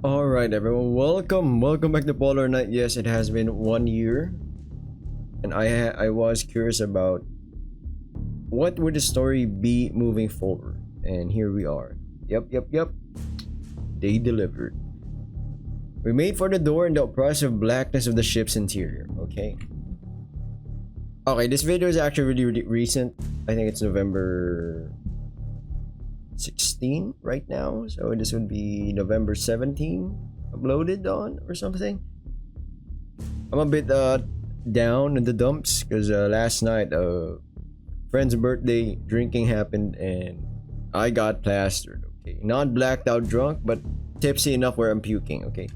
Alright everyone, welcome back to Polar Night. Yes, it has been 1 year, and I was curious about what would the story be moving forward, and here we are. Yep. They delivered. We made for the door in the oppressive blackness of the ship's interior. Okay, this video is actually really recent. I think it's November 16 right now, so this would be November 17 uploaded on or something. I'm a bit down in the dumps because last night friend's birthday drinking happened and I got plastered. Okay, not blacked out drunk, but tipsy enough where I'm puking. Okay,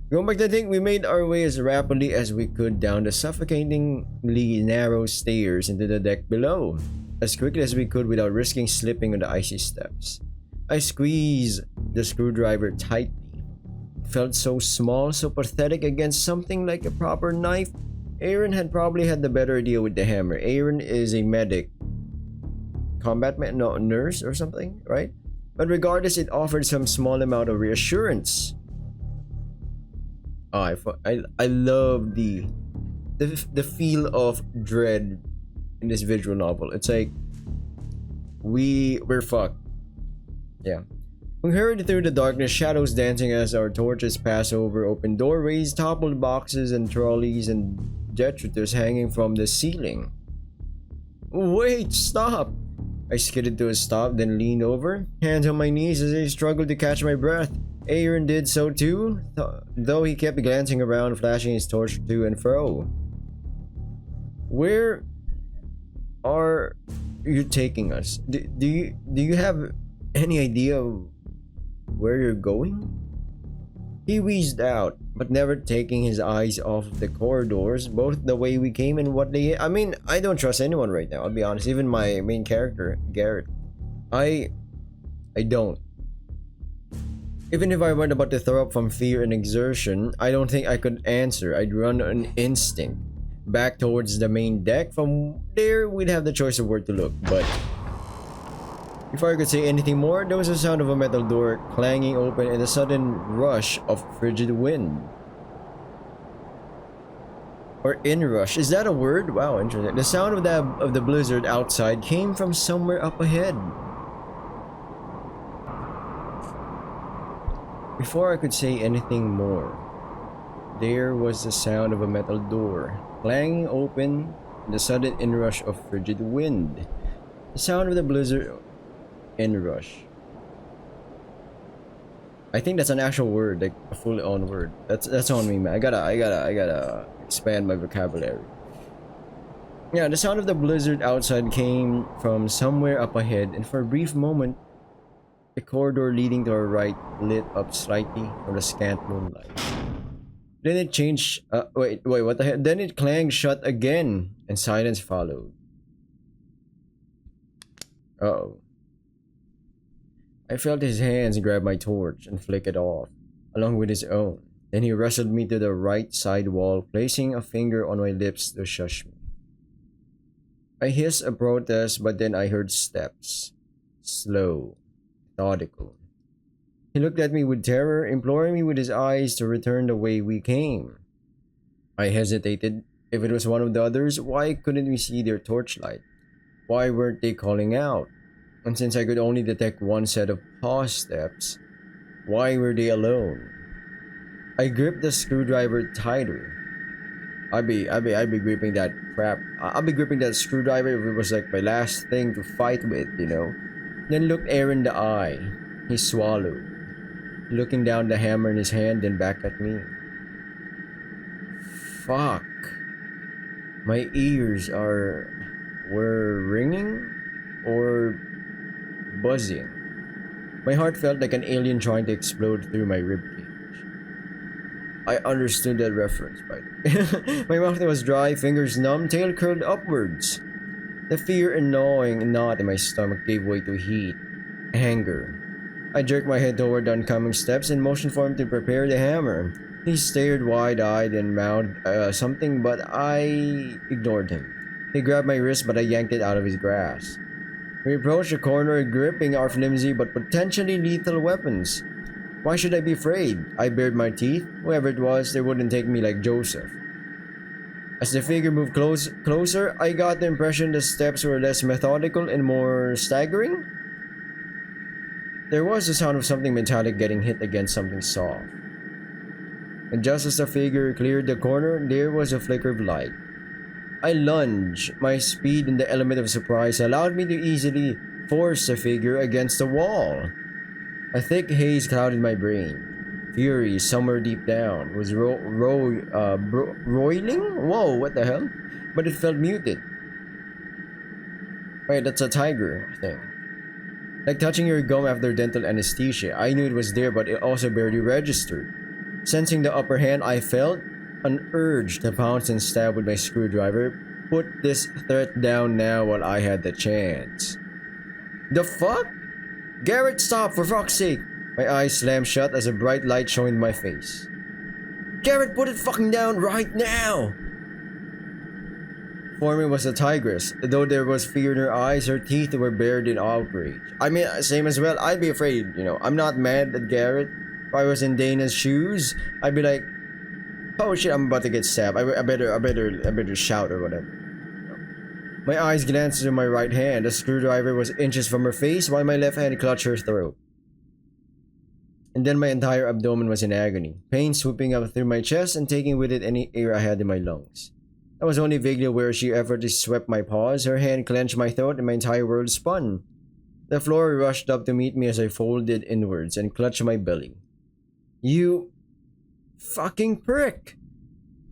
going back to the thing, we made our way as rapidly as we could down the suffocatingly narrow stairs into the deck below, as quickly as we could without risking slipping on the icy steps. I squeezed the screwdriver tightly. It felt so small, so pathetic against something like a proper knife. Aaron had probably had the better idea with the hammer. Aaron is a medic. No, nurse or something, right? But regardless, it offered some small amount of reassurance. I love the feel of dread in this visual novel. It's like we're fucked. Yeah. We hurried through the darkness, shadows dancing as our torches passed over open doorways, toppled boxes and trolleys, and detritus hanging from the ceiling. Wait, stop! I skidded to a stop, then leaned over, hands on my knees as I struggled to catch my breath. Aaron did so too, though he kept glancing around, flashing his torch to and fro. Where are you taking us? Do you have any idea of where you're going? He wheezed out, but never taking his eyes off of the corridors, both the way we came and what they... I mean, I don't trust anyone right now, I'll be honest. Even my main character, Garrett. I don't. Even if I weren't about to throw up from fear and exertion, I don't think I could answer. I'd run on instinct. Back towards the main deck. From there, we'd have the choice of where to look, but before I could say anything more, there was a sound of a metal door clanging open and a sudden rush of frigid wind. Or inrush. Is that a word? Wow, interesting. The sound of the blizzard outside came from somewhere up ahead. Before I could say anything more, there was the sound of a metal door clanging open and the sudden inrush of frigid wind. The sound of the blizzard inrush. I think that's an actual word, like a full-on word. That's on me, man. I gotta expand my vocabulary. Yeah, the sound of the blizzard outside came from somewhere up ahead, and for a brief moment, the corridor leading to our right lit up slightly from the scant moonlight. Then it changed. Wait, what the heck? Then it clanged shut again, and silence followed. Uh-oh. I felt his hands grab my torch and flick it off, along with his own. Then he wrestled me to the right side wall, placing a finger on my lips to shush me. I hissed a protest, but then I heard steps. Slow, methodical. He looked at me with terror, imploring me with his eyes to return the way we came. I hesitated. If it was one of the others, why couldn't we see their torchlight? Why weren't they calling out? And since I could only detect one set of pause steps, why were they alone? I gripped the screwdriver tighter. I'd be gripping that crap. I'll be gripping that screwdriver if it was like my last thing to fight with, you know? Then looked Aaron in the eye. He swallowed, looking down the hammer in his hand, then back at me. Fuck. My ears were ringing or buzzing. My heart felt like an alien trying to explode through my ribcage. I understood that reference, by the way. My mouth was dry, fingers numb, tail curled upwards. The fear and gnawing knot in my stomach gave way to heat, anger. I jerked my head toward the oncoming steps and motioned for him to prepare the hammer. He stared wide-eyed and mouthed something, but I ignored him. He grabbed my wrist, but I yanked it out of his grasp. We approached the corner, gripping our flimsy but potentially lethal weapons. Why should I be afraid? I bared my teeth. Whoever it was, they wouldn't take me like Joseph. As the figure moved closer, I got the impression the steps were less methodical and more staggering. There was the sound of something metallic getting hit against something soft. And just as the figure cleared the corner, there was a flicker of light. I lunged. My speed and the element of surprise allowed me to easily force the figure against the wall. A thick haze clouded my brain. Fury, somewhere deep down, was roiling? Whoa, what the hell? But it felt muted. Wait, that's a tiger thing. Like touching your gum after dental anesthesia. I knew it was there, but it also barely registered. Sensing the upper hand, I felt an urge to pounce and stab with my screwdriver. Put this threat down now while I had the chance. The fuck? Garrett, stop, for fuck's sake! My eyes slammed shut as a bright light shone in my face. Garrett, put it fucking down right now! For me was a tigress. Though there was fear in her eyes, her teeth were bared in outrage. I mean, same as well. I'd be afraid, you know. I'm not mad at Garrett. If I was in Dana's shoes, I'd be like, oh shit, I'm about to get stabbed. I better shout or whatever. My eyes glanced to my right hand. The screwdriver was inches from her face while my left hand clutched her throat. And then my entire abdomen was in agony, pain swooping up through my chest and taking with it any air I had in my lungs. I was only vaguely aware she effortlessly swept my paws, her hand clenched my throat, and my entire world spun. The floor rushed up to meet me as I folded inwards and clutched my belly. You fucking prick!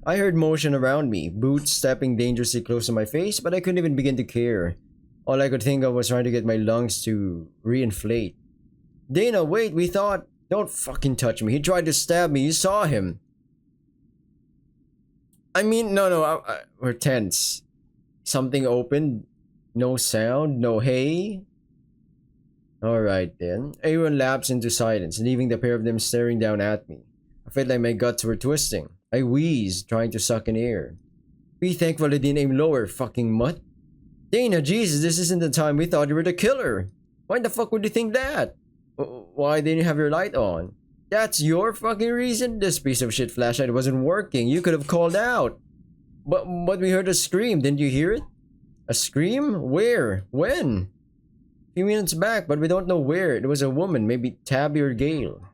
I heard motion around me, boots stepping dangerously close to my face, but I couldn't even begin to care. All I could think of was trying to get my lungs to reinflate. Dana, wait, we thought... Don't fucking touch me. He tried to stab me. You saw him. I mean, no, we're tense. Something opened. No sound. No hey. Alright then. Everyone lapsed into silence, leaving the pair of them staring down at me. I felt like my guts were twisting. I wheezed, trying to suck in air. Be thankful I didn't aim lower, fucking mutt. Dana, Jesus, this isn't the time we thought you were the killer. Why the fuck would you think that? Why didn't you have your light on? That's your fucking reason? This piece of shit flashlight wasn't working. You could have called out. But we heard a scream. Didn't you hear it? A scream? Where? When? A few minutes back, but we don't know where. It was a woman, maybe Tabby or Gail.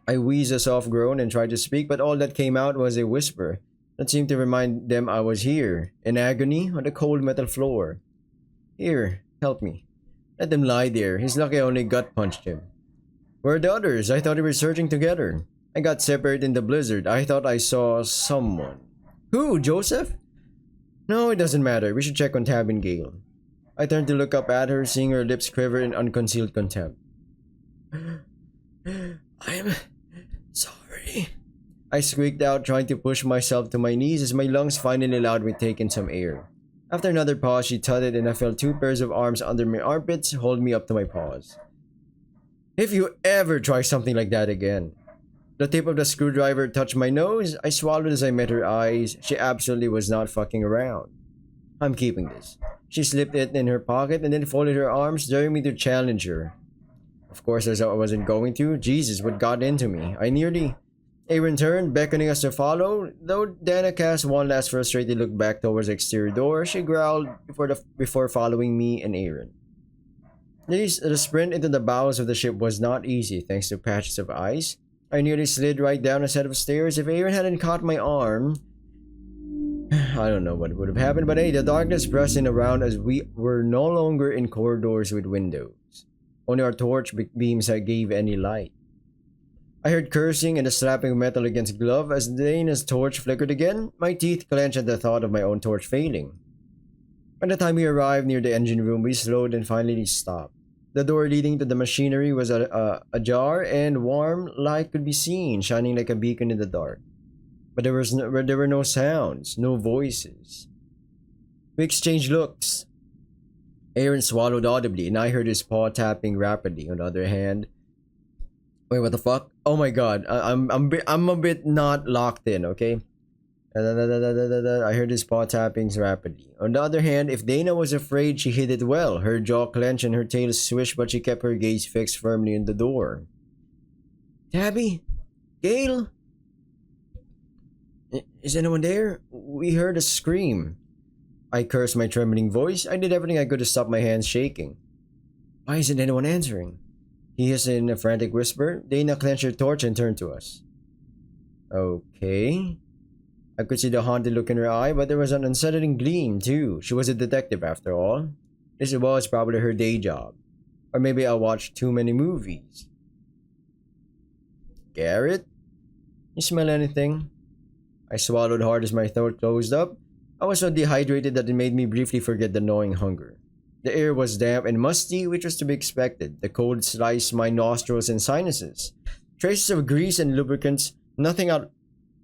I wheezed a soft groan and tried to speak, but all that came out was a whisper that seemed to remind them I was here, in agony on the cold metal floor. Here, help me. Let them lie there. He's lucky I only gut punched him. Where are the others? I thought we were surging together. I got separated in the blizzard. I thought I saw someone. Who? Joseph? No, it doesn't matter. We should check on Tab and Gale. I turned to look up at her, seeing her lips quiver in unconcealed contempt. I'm sorry. I squeaked out, trying to push myself to my knees as my lungs finally allowed me to take in some air. After another pause, she tutted and I felt two pairs of arms under my armpits hold me up to my paws. If you ever try something like that again. The tip of the screwdriver touched my nose. I swallowed as I met her eyes. She absolutely was not fucking around. I'm keeping this. She slipped it in her pocket and then folded her arms, daring me to challenge her. Of course, as I wasn't going to. Jesus, what got into me? Aaron turned, beckoning us to follow. Though Dana cast one last frustrated look back towards the exterior door, she growled before following me and Aaron. The sprint into the bowels of the ship was not easy, thanks to patches of ice. I nearly slid right down a set of stairs. If Aaron hadn't caught my arm, I don't know what would have happened, but hey, the darkness pressed in around as we were no longer in corridors with windows. Only our torch beams gave any light. I heard cursing and the slapping of metal against glove as Dana's torch flickered again. My teeth clenched at the thought of my own torch failing. By the time we arrived near the engine room, we slowed and finally stopped. The door leading to the machinery was ajar, and warm light could be seen, shining like a beacon in the dark. But there were no sounds, no voices. We exchanged looks. Aaron swallowed audibly, and I heard his paw tapping rapidly. On the other hand, wait, what the fuck? Oh my god, I'm a bit not locked in, okay? I heard his paw tappings rapidly. On the other hand, if Dana was afraid, she hid it well. Her jaw clenched and her tail swished, but she kept her gaze fixed firmly on the door. Tabby? Gail? Is anyone there? We heard a scream. I cursed my trembling voice. I did everything I could to stop my hands shaking. Why isn't anyone answering? He hissed in a frantic whisper. Dana clenched her torch and turned to us. Okay. I could see the haunted look in her eye, but there was an unsettling gleam, too. She was a detective, after all. This was probably her day job. Or maybe I watched too many movies. Garrett? You smell anything? I swallowed hard as my throat closed up. I was so dehydrated that it made me briefly forget the gnawing hunger. The air was damp and musty, which was to be expected. The cold sliced my nostrils and sinuses. Traces of grease and lubricants, nothing out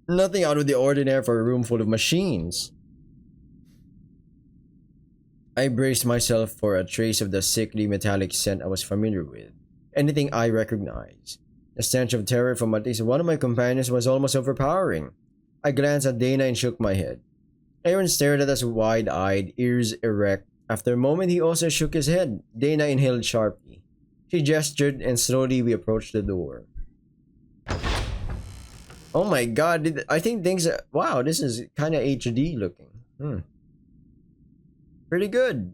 of the ordinary for a room full of machines. I braced myself for a trace of the sickly metallic scent I was familiar with. Anything I recognized. The stench of terror from at least one of my companions was almost overpowering. I glanced at Dana and shook my head. Aaron stared at us wide-eyed, ears erect. After a moment, he also shook his head. Dana inhaled sharply. She gestured, and slowly we approached the door. Oh my god, I think things... Wow, this is kind of HD looking. Pretty good.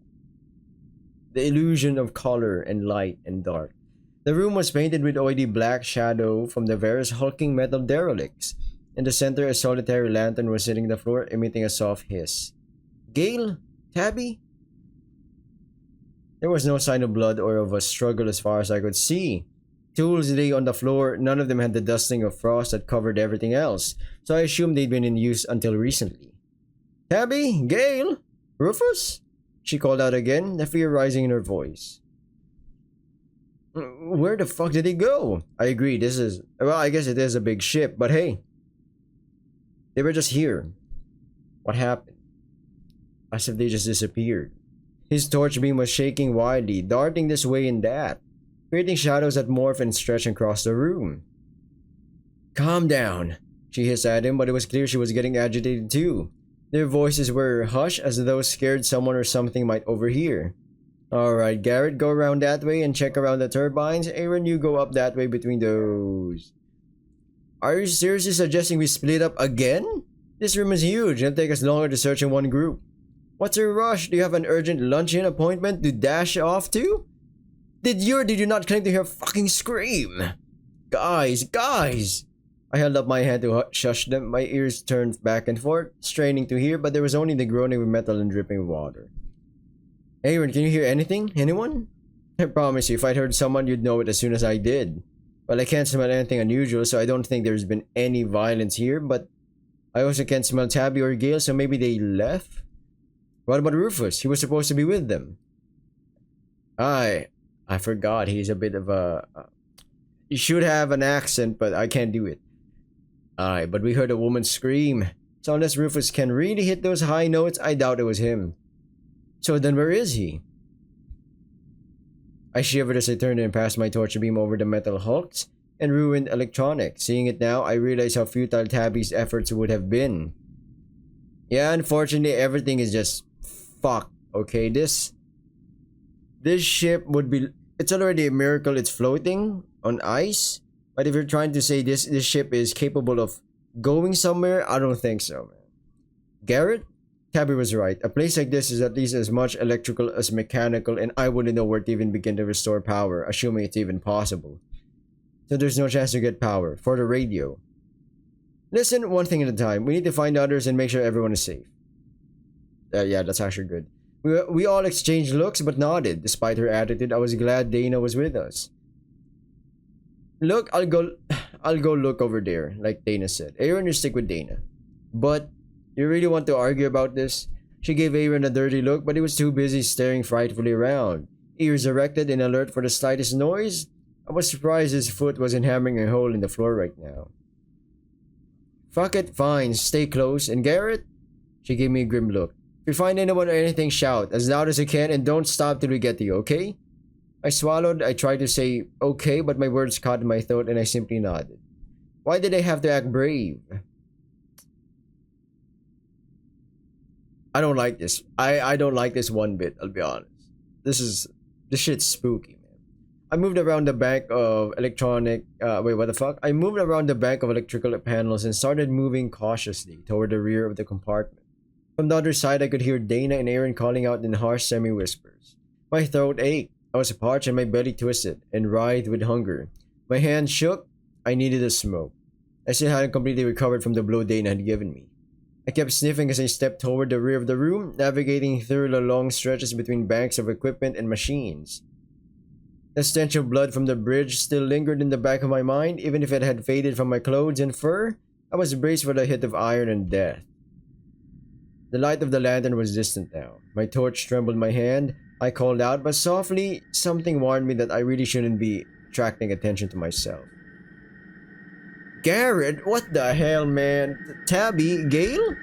The illusion of color and light and dark. The room was painted with oily black shadow from the various hulking metal derelicts. In the center, a solitary lantern was sitting on the floor, emitting a soft hiss. Gail? Tabby? There was no sign of blood or of a struggle as far as I could see. Tools lay on the floor, none of them had the dusting of frost that covered everything else, so I assumed they'd been in use until recently. Tabby? Gail? Rufus? She called out again, the fear rising in her voice. Where the fuck did he go? I agree, well, I guess it is a big ship, but hey. They were just here. What happened? As if they just disappeared. His torch beam was shaking wildly, darting this way and that, creating shadows that morphed and stretched across the room. Calm down, she hissed at him, but it was clear she was getting agitated too. Their voices were hushed as though scared someone or something might overhear. Alright, Garrett, go around that way and check around the turbines. Aaron, you go up that way between those. Are you seriously suggesting we split up again? This room is huge. It'll take us longer to search in one group. What's your rush? Do you have an urgent luncheon appointment to dash off to? Did you or did you not claim to hear a fucking scream? Guys! I held up my hand to shush them. My ears turned back and forth, straining to hear, but there was only the groaning of metal and dripping water. Aaron, can you hear anything? Anyone? I promise you, if I'd heard someone, you'd know it as soon as I did. Well, I can't smell anything unusual, so I don't think there's been any violence here, but I also can't smell Tabby or Gail, so maybe they left? What about Rufus? He was supposed to be with them. I forgot. He's a bit of a... He should have an accent, but I can't do it. But we heard a woman scream. So unless Rufus can really hit those high notes, I doubt it was him. So then where is he? I shivered as I turned and passed my torch beam over the metal hulks and ruined electronics. Seeing it now, I realized how futile Tabby's efforts would have been. Yeah, unfortunately, everything is just fucked, okay? This ship would be... It's already a miracle it's floating on ice. But if you're trying to say this ship is capable of going somewhere, I don't think so, man. Garrett? Tabby was right. A place like this is at least as much electrical as mechanical, and I wouldn't know where to even begin to restore power, assuming it's even possible. So there's no chance to get power. For the radio. Listen, one thing at a time. We need to find others and make sure everyone is safe. Yeah, that's actually good. We all exchanged looks but nodded. Despite her attitude, I was glad Dana was with us. Look, I'll go look over there, like Dana said. Aaron, you stick with Dana. But you really want to argue about this? She gave Aaron a dirty look, but he was too busy staring frightfully around. Ears erected and alert for the slightest noise. I was surprised his foot wasn't hammering a hole in the floor right now. Fuck it, fine, stay close. And Garrett? She gave me a grim look. If you find anyone or anything, shout as loud as you can and don't stop till we get to you, okay? I swallowed. I tried to say okay, but my words caught in my throat and I simply nodded. Why did I have to act brave? I don't like this. I don't like this one bit, I'll be honest. This shit's spooky, man. I moved around the bank of electronic. Wait, what the fuck? I moved around the bank of electrical panels and started moving cautiously toward the rear of the compartment. From the other side, I could hear Dana and Aaron calling out in harsh semi-whispers. My throat ached. I was parched and my belly twisted and writhed with hunger. My hands shook. I needed a smoke. I still hadn't completely recovered from the blow Dana had given me. I kept sniffing as I stepped toward the rear of the room, navigating through the long stretches between banks of equipment and machines. The stench of blood from the bridge still lingered in the back of my mind, even if it had faded from my clothes and fur. I was braced for the hit of iron and death. The light of the lantern was distant now. My torch trembled in my hand. I called out, but softly, something warned me that I really shouldn't be attracting attention to myself. Garrett? What the hell, man? Tabby? Gale?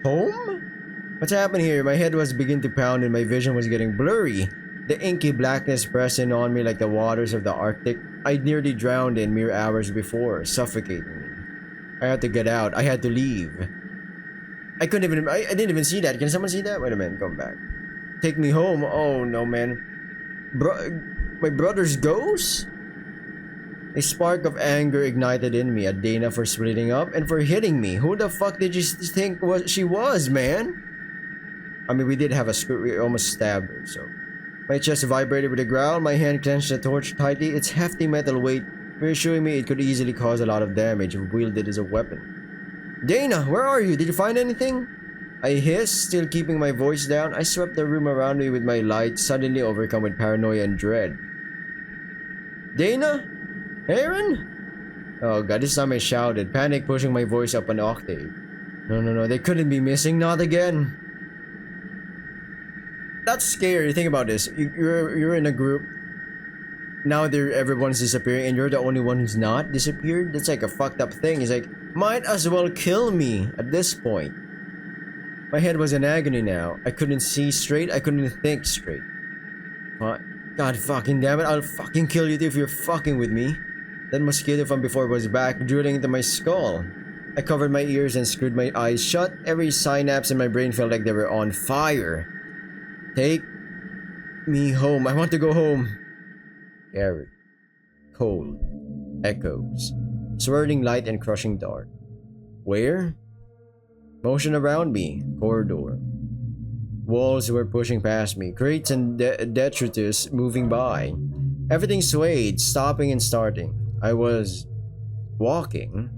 Home? What's happened here? My head was beginning to pound and my vision was getting blurry. The inky blackness pressed in on me like the waters of the Arctic I'd nearly drowned in mere hours before, suffocating me. I had to get out. I had to leave. I didn't even see that. Can someone see that? Wait a minute, come back. Take me home. Oh no, man. My brother's ghost? A spark of anger ignited in me at Dana for splitting up and for hitting me. Who the fuck did you think she was, man? I mean, we did have a screw. We almost stabbed her, so. My chest vibrated with a growl. My hand clenched the torch tightly, its hefty metal weight reassuring me it could easily cause a lot of damage if wielded as a weapon. Dana, where are you? Did you find anything? I hissed, still keeping my voice down. I swept the room around me with my light, suddenly overcome with paranoia and dread. Dana? Aaron? Oh god, this time I shouted, panic pushing my voice up an octave. No, they couldn't be missing, not again. That's scary. Think about this. You're in a group. Now everyone's disappearing and you're the only one who's not disappeared. That's like a fucked up thing. It's like, might as well kill me at this point. My head was in agony now. I couldn't see straight. I couldn't think straight. What? God fucking damn it. I'll fucking kill you if you're fucking with me. That mosquito from before was back, drilling into my skull. I covered my ears and screwed my eyes shut. Every synapse in my brain felt like they were on fire. Take me home. I want to go home. Arid. Cold. Echoes. Swirling light and crushing dark. Where? Motion around me. Corridor. Walls were pushing past me. Crates and detritus moving by. Everything swayed, stopping and starting. I was walking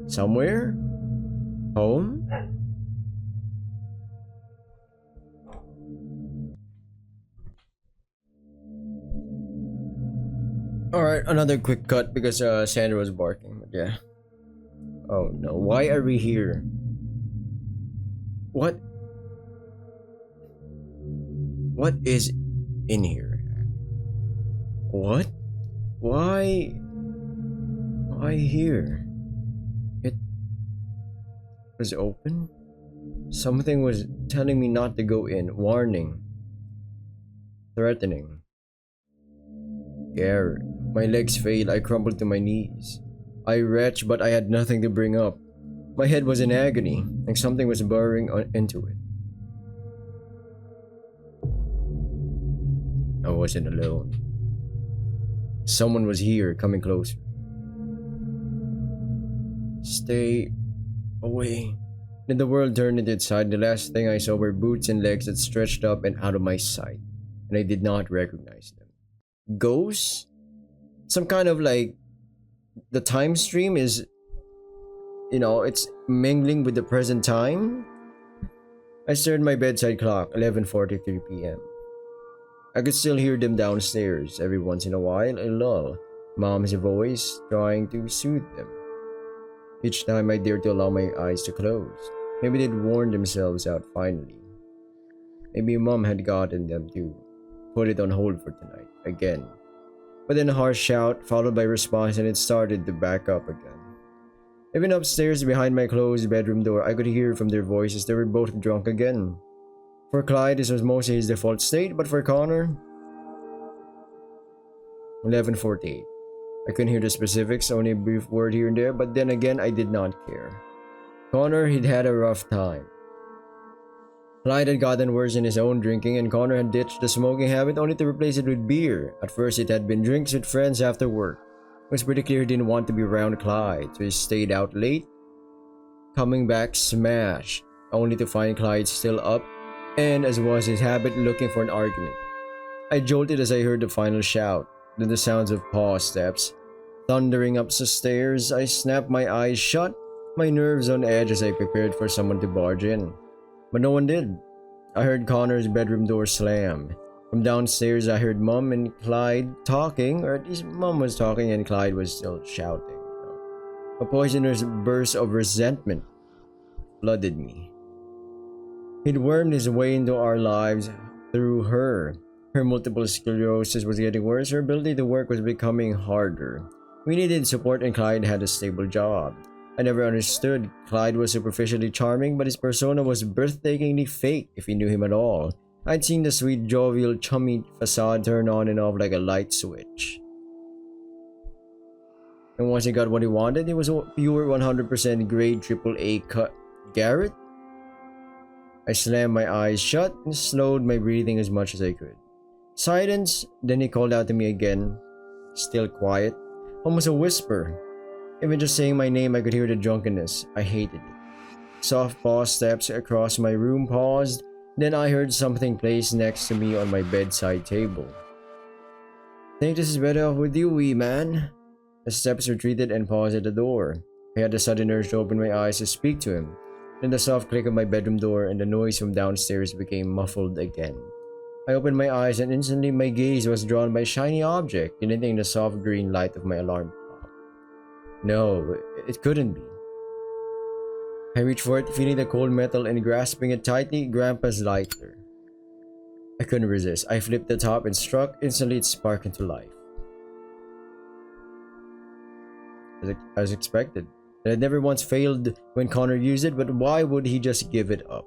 somewhere? Home? Alright, another quick cut because Sandra was barking, but yeah. Oh no, why are we here? What is in here? What? Why here? It was open? Something was telling me not to go in, warning, threatening. Garrett. My legs failed. I crumpled to my knees. I retched, but I had nothing to bring up. My head was in agony, like something was burrowing into it. I wasn't alone. Someone was here, coming closer. Stay away. Then the world turned into its side. The last thing I saw were boots and legs that stretched up and out of my sight, and I did not recognize them. Ghosts? Some kind of like the time stream is, you know, it's mingling with the present time. I stared at my bedside clock, 11:43 p.m. I could still hear them downstairs. Every once in a while, a lull. Mom's voice trying to soothe them. Each time I dared to allow my eyes to close. Maybe they'd worn themselves out finally. Maybe Mom had gotten them to put it on hold for tonight, again. But then a harsh shout, followed by a response, and it started to back up again. Even upstairs behind my closed bedroom door, I could hear from their voices they were both drunk again. For Clyde, this was mostly his default state, but for Connor... 11:48. I couldn't hear the specifics, only a brief word here and there, but then again, I did not care. Connor, he'd had a rough time. Clyde had gotten worse in his own drinking, and Connor had ditched the smoking habit only to replace it with beer. At first, it had been drinks with friends after work. It was pretty clear he didn't want to be around Clyde, so he stayed out late, coming back smashed, only to find Clyde still up, and as was his habit, looking for an argument. I jolted as I heard the final shout, then the sounds of paw steps. Thundering up the stairs, I snapped my eyes shut, my nerves on edge as I prepared for someone to barge in. But no one did. I heard Connor's bedroom door slam. From downstairs, I heard Mum and Clyde talking, or at least Mum was talking and Clyde was still shouting. A poisonous burst of resentment flooded me. He'd wormed his way into our lives through her. Her multiple sclerosis was getting worse, her ability to work was becoming harder. We needed support and Clyde had a stable job. I never understood. Clyde was superficially charming, but his persona was breathtakingly fake if you knew him at all. I'd seen the sweet, jovial, chummy facade turn on and off like a light switch. And once he got what he wanted, it was a pure 100% grade AAA cut. Garrett? I slammed my eyes shut and slowed my breathing as much as I could. Silence, then he called out to me again, still quiet, almost a whisper. Even just saying my name, I could hear the drunkenness. I hated it. Soft paw steps across my room paused, then I heard something placed next to me on my bedside table. Think this is better off with you, wee man? The steps retreated and paused at the door. I had a sudden urge to open my eyes to speak to him. Then the soft click of my bedroom door and the noise from downstairs became muffled again. I opened my eyes and instantly my gaze was drawn by a shiny object, glinting in the soft green light of my alarm clock. No, it couldn't be. I reached for it, feeling the cold metal and grasping it tightly, Grandpa's lighter. I couldn't resist. I flipped the top and struck. Instantly it sparked into life. As expected. It had never once failed when Connor used it, but why would he just give it up?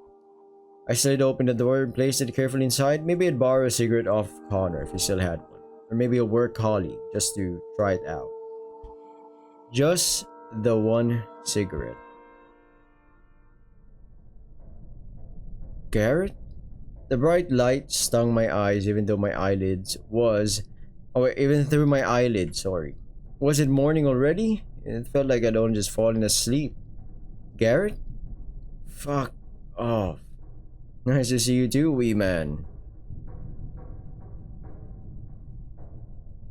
I slid open the door and placed it carefully inside. Maybe I'd borrow a cigarette off Connor if he still had one. Or maybe a work colleague, just to try it out. Just the one cigarette. Garrett? The bright light stung my eyes even through my eyelids. Was it morning already? It felt like I'd only just fallen asleep. Garrett? Fuck off. Nice to see you too, wee man.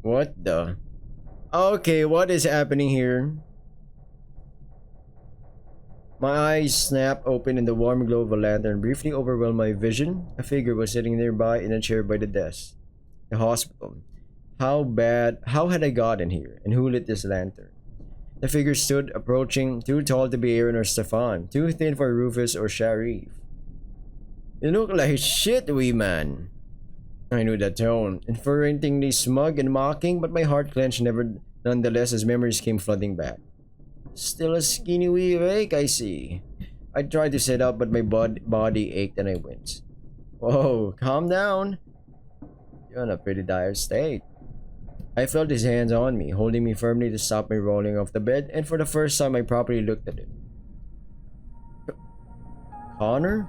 What the? Okay, what is happening here? My eyes snapped open and the warm glow of a lantern briefly overwhelmed my vision. A figure was sitting nearby in a chair by the desk. The hospital. How had I gotten here? And who lit this lantern? The figure stood, approaching, too tall to be Aaron or Stefan, too thin for Rufus or Sharif. You look like shit, wee man. I knew that tone, infuriatingly smug and mocking, but my heart clenched nonetheless as memories came flooding back. Still a skinny wee rake, I see. I tried to sit up, but my body ached and I winced. Whoa, calm down. You're in a pretty dire state. I felt his hands on me, holding me firmly to stop me rolling off the bed, and for the first time I properly looked at him. Connor?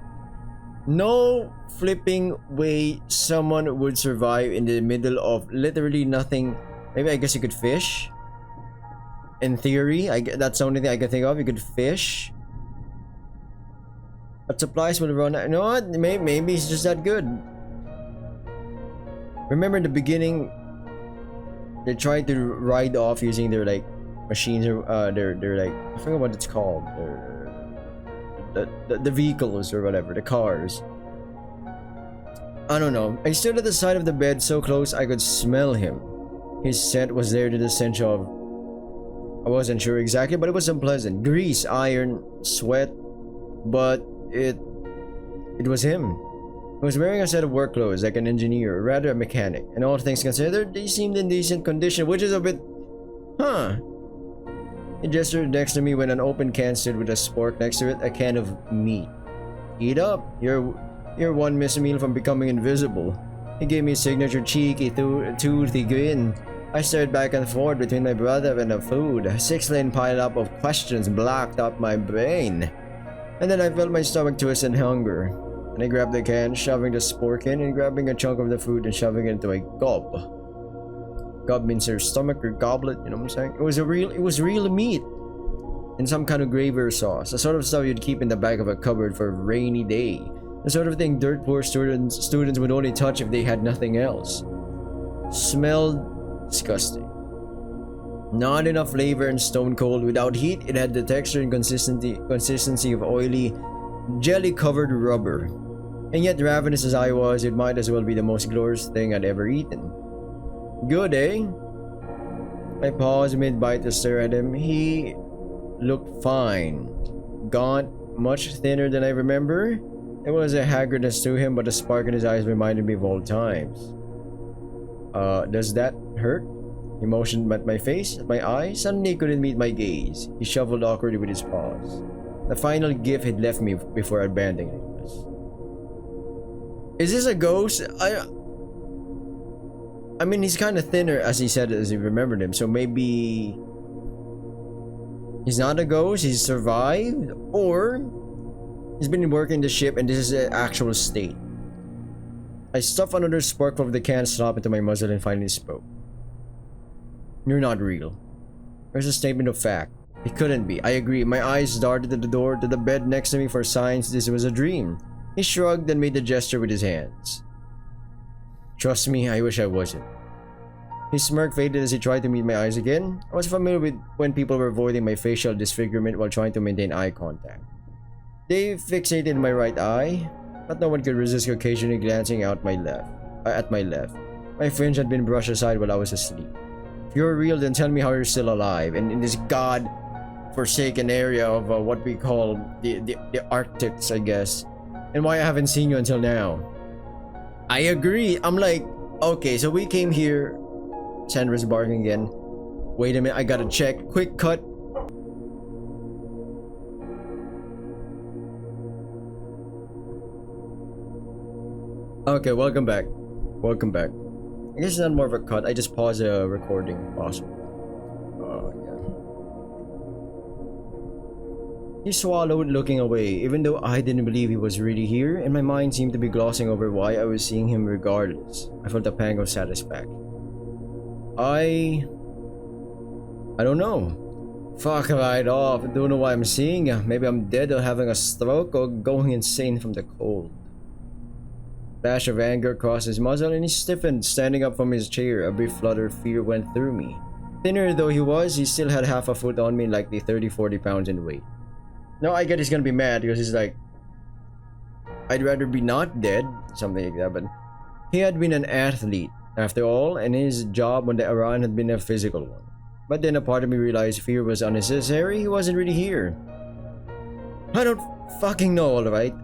No flipping way someone would survive in the middle of literally nothing. Maybe I guess you could fish? In theory, that's the only thing I can think of. You could fish. But supplies will run out. You know what? Maybe he's just that good. Remember in the beginning, they tried to ride off using their like machines or they're like, I forget what it's called. The vehicles or whatever, the cars. I don't know. I stood at the side of the bed so close I could smell him. His scent was there to the stench of, I wasn't sure exactly, but it was unpleasant. Grease, iron, sweat, but it was him. He was wearing a set of work clothes like an engineer, or rather a mechanic, and all things considered, they seemed in decent condition, which is a bit, He gestured next to me when an open can stood with a spork next to it, a can of meat. Eat up, you're one missed meal from becoming invisible. He gave me a signature cheeky, toothy grin. I stared back and forth between my brother and the food. A 6-lane pile-up of questions blocked up my brain. And then I felt my stomach twist in hunger. And I grabbed the can, shoving the spork in and grabbing a chunk of the food and shoving it into a gob. Gob means your stomach or goblet, you know what I'm saying? It was real meat. In some kind of gravy or sauce. The sort of stuff you'd keep in the back of a cupboard for a rainy day. The sort of thing dirt poor students would only touch if they had nothing else. Smelled disgusting. Not enough flavor and stone cold. Without heat, it had the texture and consistency of oily, jelly-covered rubber. And yet, ravenous as I was, it might as well be the most glorious thing I'd ever eaten. Good, eh? I paused mid-bite to stare at him. He looked fine. Gaunt, much thinner than I remember. There was a haggardness to him, but the spark in his eyes reminded me of old times. Does that hurt? He motioned at my face, at my eyes. Suddenly he couldn't meet my gaze. He shuffled awkwardly with his paws. The final gift had left me before abandoning us. Is this a ghost? I mean, he's kind of thinner, as he said, as he remembered him. So maybe he's not a ghost. He's survived, or he's been working the ship, and this is the actual state. I stuffed another sparkle of the can slop into my muzzle and finally spoke. You're not real. There's a statement of fact. It couldn't be. I agree. My eyes darted to the door, to the bed next to me for signs this was a dream. He shrugged and made a gesture with his hands. Trust me, I wish I wasn't. His smirk faded as he tried to meet my eyes again. I was familiar with when people were avoiding my facial disfigurement while trying to maintain eye contact. They fixated my right eye, but no one could resist occasionally glancing out at my left. My fringe had been brushed aside while I was asleep. If you're real, then tell me how you're still alive, and in this god-forsaken area of what we call the Arctics, I guess, and why I haven't seen you until now. I agree. I'm like, okay, so we came here. Sandra's barking again. Wait a minute, I gotta check. Quick cut. Okay, welcome back. Welcome back. I guess it's not more of a cut. I just pause the recording if possible. Yeah. He swallowed, looking away, even though I didn't believe he was really here, and my mind seemed to be glossing over why I was seeing him regardless. I felt a pang of satisfaction. I don't know. Fuck right off. I don't know why I'm seeing you. Maybe I'm dead or having a stroke or going insane from the cold. A flash of anger crossed his muzzle and he stiffened, standing up from his chair. A brief flutter of fear went through me. Thinner though he was, he still had half a foot on me, likely 30-40 pounds in weight. Now I get he's gonna be mad because he's like, I'd rather be not dead, something like that, but he had been an athlete, after all, and his job on the Iran had been a physical one. But then a part of me realized fear was unnecessary. He wasn't really here. I don't fucking know, alright?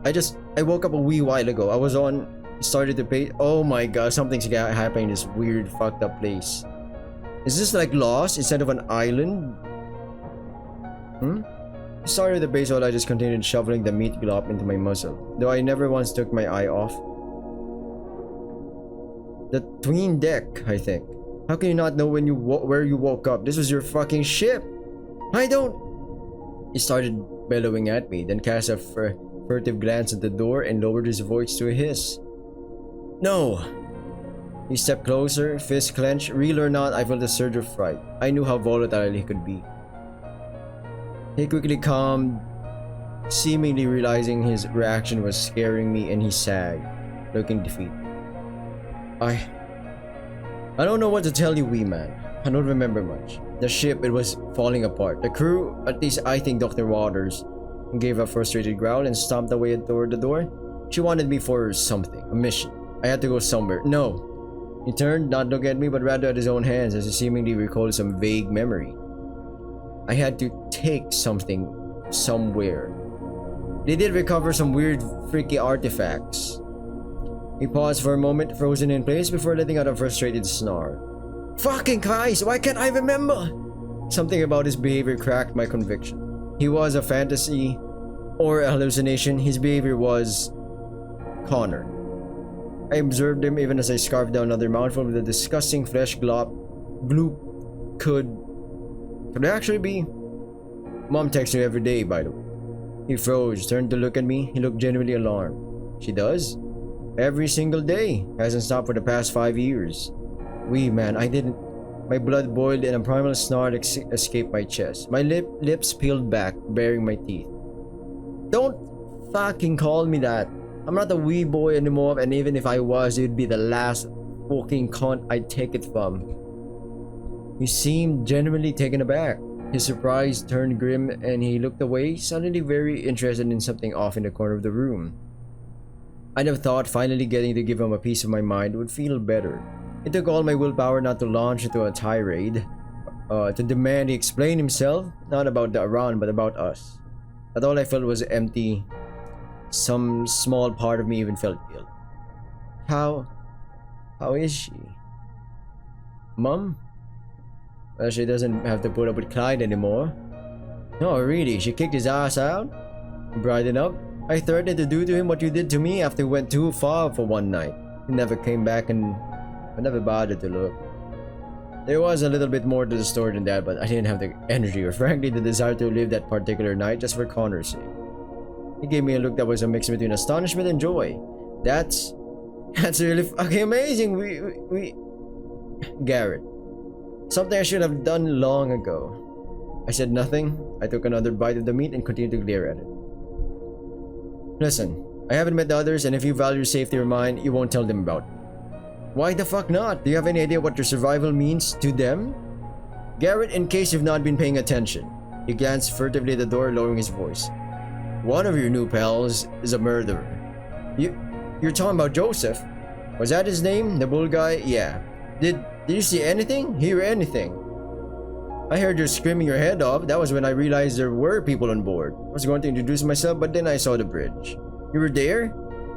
I woke up a wee while ago. Started to pay. Oh my god, something's happening in this weird, fucked up place. Is this like Lost instead of an island? Started at the base while I just continued shoveling the meat glop into my muzzle, though I never once took my eye off. The tween deck, I think. How can you not know where you woke up? This was your fucking ship. I don't. He started bellowing at me, then cast a furtive glance at the door and lowered his voice to a hiss. No. He stepped closer, fist clenched. Real or not, I felt a surge of fright. I knew how volatile he could be. He quickly calmed, seemingly realizing his reaction was scaring me, and he sagged, looking defeated. I don't know what to tell you, wee man. I don't remember much. The ship, it was falling apart. The crew, at least I think Dr. Waters, gave a frustrated growl and stomped away toward the door. She wanted me for something, a mission. I had to go somewhere. No. He turned, not look at me, but rather at his own hands as he seemingly recalled some vague memory. I had to take something somewhere. They did recover some weird, freaky artifacts. He paused for a moment, frozen in place, before letting out a frustrated snarl. Fucking Christ, why can't I remember? Something about his behavior cracked my conviction. He was a fantasy or a hallucination. His behavior was Connor. I observed him even as I scarfed down another mouthful with the disgusting flesh gloop could actually be. Mom texts you every day, by the way. He froze, turned to look at me. He looked genuinely alarmed. She does. Every single day. Hasn't stopped for the past 5 years. Man, I didn't. My blood boiled and a primal snort escaped my chest. My lips peeled back, baring my teeth. Don't fucking call me that. I'm not a wee boy anymore, and even if I was, you'd be the last fucking cunt I'd take it from. He seemed genuinely taken aback. His surprise turned grim and he looked away, suddenly very interested in something off in the corner of the room. I'd have thought finally getting to give him a piece of my mind would feel better. It took all my willpower not to launch into a tirade, to demand he explain himself, not about the Iran but about us. But all I felt was empty. Some small part of me even felt ill. How is she? Mom? Well, she doesn't have to put up with Clyde anymore. No, really, she kicked his ass out? Brighten up. I threatened to do to him what you did to me after we went too far for one night. He never came back and I never bothered to look. There was a little bit more to the story than that, but I didn't have the energy or frankly the desire to live that particular night just for Connor's sake. He gave me a look that was a mix between astonishment and joy. That's really fucking amazing. We Garrett. Something I should have done long ago. I said nothing. I took another bite of the meat and continued to glare at it. Listen, I haven't met the others, and if you value your safety or mine, you won't tell them about it. Why the fuck not? Do you have any idea what your survival means to them? Garrett, in case you've not been paying attention. He glanced furtively at the door, lowering his voice. One of your new pals is a murderer. You're talking about Joseph? Was that his name? The bull guy? Yeah. Did you see anything? Hear anything? I heard you screaming your head off. That was when I realized there were people on board. I was going to introduce myself, but then I saw the bridge. You were there?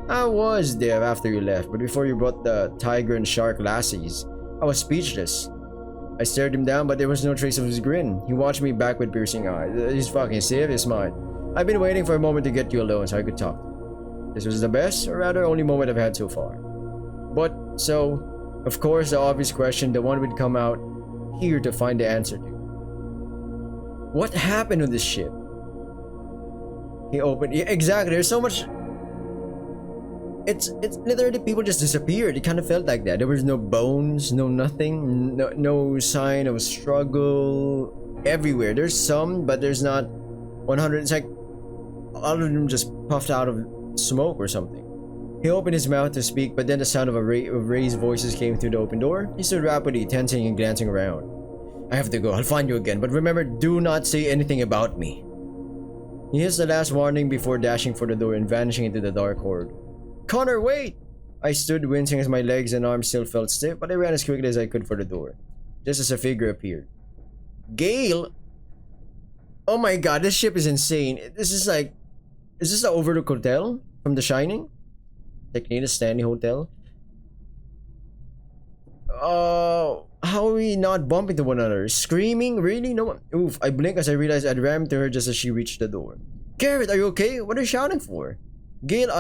I was there after you left, but before you brought the tiger and shark lassies, I was speechless. I stared him down, but there was no trace of his grin. He watched me back with piercing eyes. He's fucking serious, mine. I've been waiting for a moment to get you alone so I could talk. This was the best, or rather only moment I've had so far. But, so, of course, the obvious question, the one we'd come out here to find the answer to. What happened on this ship? He opened. Yeah, exactly. There's so much. It's literally people just disappeared. It kind of felt like that. There was no bones, no nothing, no sign of a struggle everywhere. There's some, but there's not 100. It's like all of them just puffed out of smoke or something. He opened his mouth to speak, but then the sound of raised voices came through the open door. He stood rapidly, tensing and glancing around. I have to go. I'll find you again, but remember, do not say anything about me. He hissed the last warning before dashing for the door and vanishing into the dark corridor. Connor, wait! I stood wincing as my legs and arms still felt stiff, but I ran as quickly as I could for the door, just as a figure appeared. Gale? Oh my god, this ship is insane. This is like... Is this the Overlook Hotel from The Shining? Technically, the Stanley Hotel. How are we not bumping into one another? Screaming? Really? No one. Oof, I blinked as I realized I'd rammed to her just as she reached the door. Garrett, are you okay? What are you shouting for? Gale,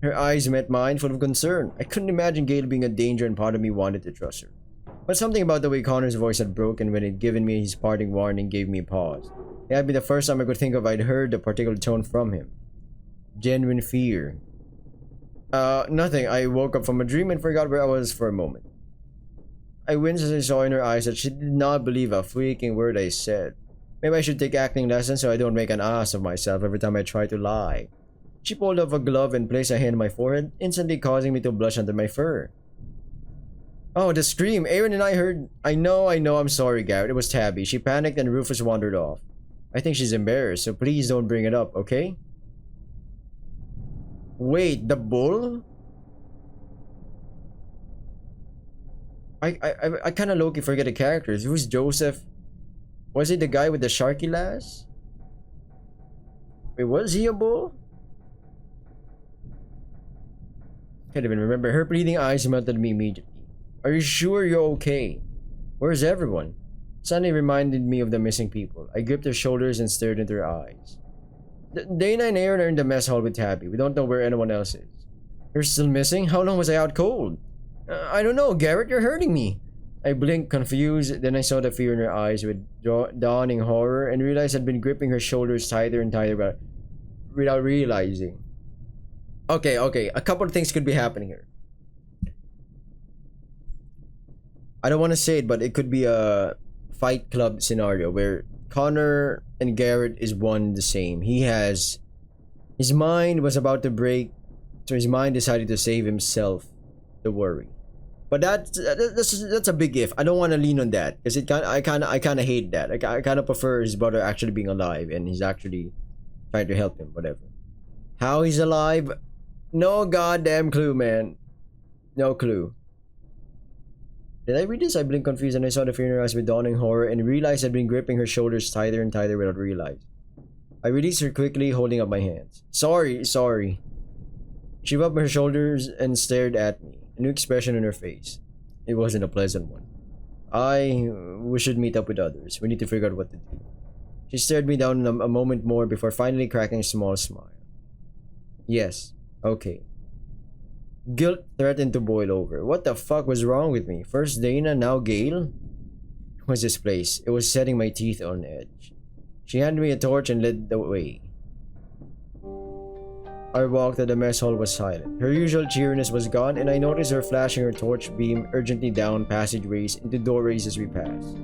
Her eyes met mine, full of concern. I couldn't imagine Gale being a danger, and part of me wanted to trust her. But something about the way Connor's voice had broken when he'd given me his parting warning gave me a pause. It had been the first time I could think of I'd heard a particular tone from him. Genuine fear. Nothing. I woke up from a dream and forgot where I was for a moment. I winced as I saw in her eyes that she did not believe a freaking word I said. Maybe I should take acting lessons so I don't make an ass of myself every time I try to lie. She pulled off a glove and placed a hand on my forehead, instantly causing me to blush under my fur. Oh, the scream! Aaron and I heard... I know, I'm sorry, Garrett. It was Tabby. She panicked and Rufus wandered off. I think she's embarrassed, so please don't bring it up, okay? Wait, the bull? I kinda low-key forget the characters. Who's Joseph? Was he the guy with the sharky lass? Wait, was he a bull? Can't even remember. Her pleading eyes melted me immediately. Are you sure you're okay? Where's everyone? Suddenly reminded me of the missing people. I gripped her shoulders and stared into her eyes. Dana and Aaron are in the mess hall with Tabby. We don't know where anyone else is. You're still missing? How long was I out cold? I don't know, Garrett, you're hurting me. I blinked, confused, then I saw the fear in her eyes with dawning horror and realized I'd been gripping her shoulders tighter and tighter without realizing. Okay. A couple of things could be happening here. I don't want to say it, but it could be a Fight Club scenario where Connor and Garrett is one the same. His mind was about to break, so his mind decided to save himself the worry. But that's a big if. I don't want to lean on that because I kind of hate that. I kind of prefer his brother actually being alive and he's actually trying to help him. Whatever. How he's alive? No goddamn clue, man. No clue. Did I read this? I blinked confused and I saw the funeral eyes with dawning horror and realized I'd been gripping her shoulders tighter and tighter without realizing. I released her quickly, holding up my hands. Sorry. She rubbed her shoulders and stared at me, a new expression on her face. It wasn't a pleasant one. We should meet up with others. We need to figure out what to do. She stared me down a moment more before finally cracking a small smile. Yes, okay. Guilt threatened to boil over. What the fuck was wrong with me? First Dana, now Gail? What was this place? It was setting my teeth on edge. She handed me a torch and led the way. Our walk to the mess hall was silent. Her usual cheeriness was gone, and I noticed her flashing her torch beam urgently down passageways into doorways as we passed.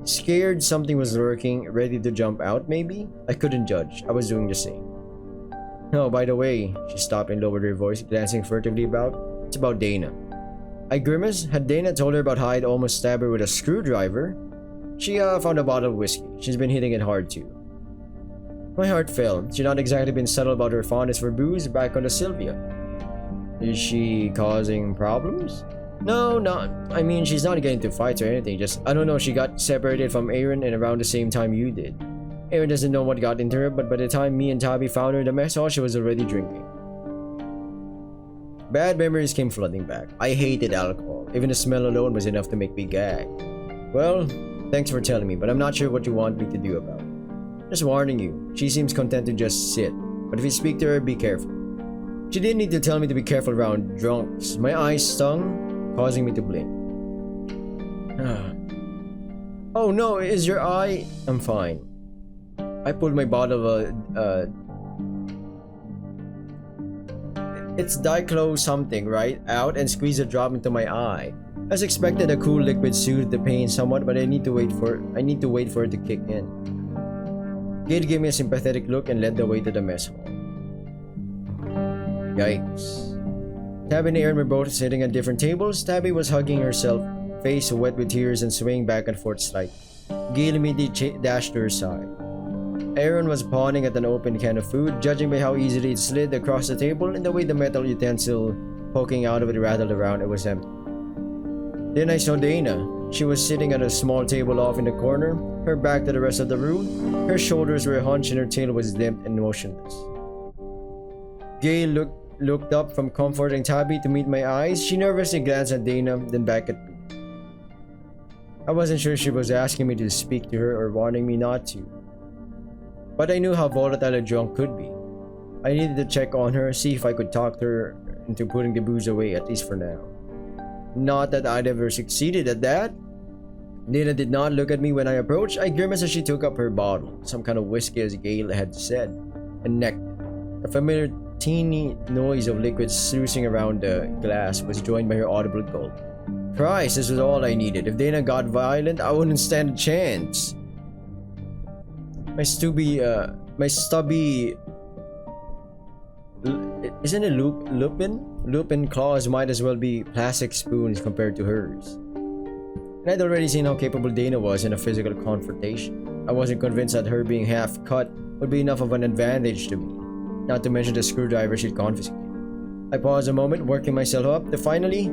Scared something was lurking, ready to jump out maybe? I couldn't judge. I was doing the same. Oh, by the way, she stopped and lowered her voice, glancing furtively about. It's about Dana. I grimaced. Had Dana told her about how I'd almost stabbed her with a screwdriver? She found a bottle of whiskey. She's been hitting it hard too. My heart fell. She'd not exactly been subtle about her fondness for booze back on the Sylvia. Is she causing problems? No, not. I mean, she's not getting into fights or anything. Just, I don't know, she got separated from Aaron and around the same time you did. Aaron doesn't know what got into her, but by the time me and Tabby found her in the mess hall, she was already drinking. Bad memories came flooding back. I hated alcohol. Even the smell alone was enough to make me gag. Well, thanks for telling me, but I'm not sure what you want me to do about it. Just warning you, she seems content to just sit. But if you speak to her, be careful. She didn't need to tell me to be careful around drunks. My eyes stung, causing me to blink. Oh no, is your eye? I'm fine. I pulled my bottle of it's diclo something, right? Out and squeezed a drop into my eye. As expected, a cool liquid soothed the pain somewhat, but I need to wait for it to kick in. Gail gave me a sympathetic look and led the way to the mess hall. Yikes. Tabby and Aaron were both sitting at different tables. Tabby was hugging herself, face wet with tears and swaying back and forth slightly. Gail immediately dashed to her side. Aaron was pawing at an open can of food, judging by how easily it slid across the table and the way the metal utensil poking out of it rattled around. It was empty. Then I saw Dana. She was sitting at a small table off in the corner, her back to the rest of the room. Her shoulders were hunched and her tail was limp and motionless. Gail looked up from comforting Tabby to meet my eyes. She nervously glanced at Dana, then back at me. I wasn't sure if she was asking me to speak to her or warning me not to. But I knew how volatile a drunk could be. I needed to check on her, see if I could talk to her into putting the booze away, at least for now. Not that I'd ever succeeded at that. Dana did not look at me when I approached. I grimaced as she took up her bottle, some kind of whiskey as Gail had said, and necked it. The familiar teeny noise of liquid sluicing around the glass was joined by her audible gulp. Christ, this was all I needed. If Dana got violent, I wouldn't stand a chance. My stubby, isn't it lupin? Lupin claws might as well be plastic spoons compared to hers. And I'd already seen how capable Dana was in a physical confrontation. I wasn't convinced that her being half cut would be enough of an advantage to me, not to mention the screwdriver she'd confiscated. I paused a moment, working myself up, to finally,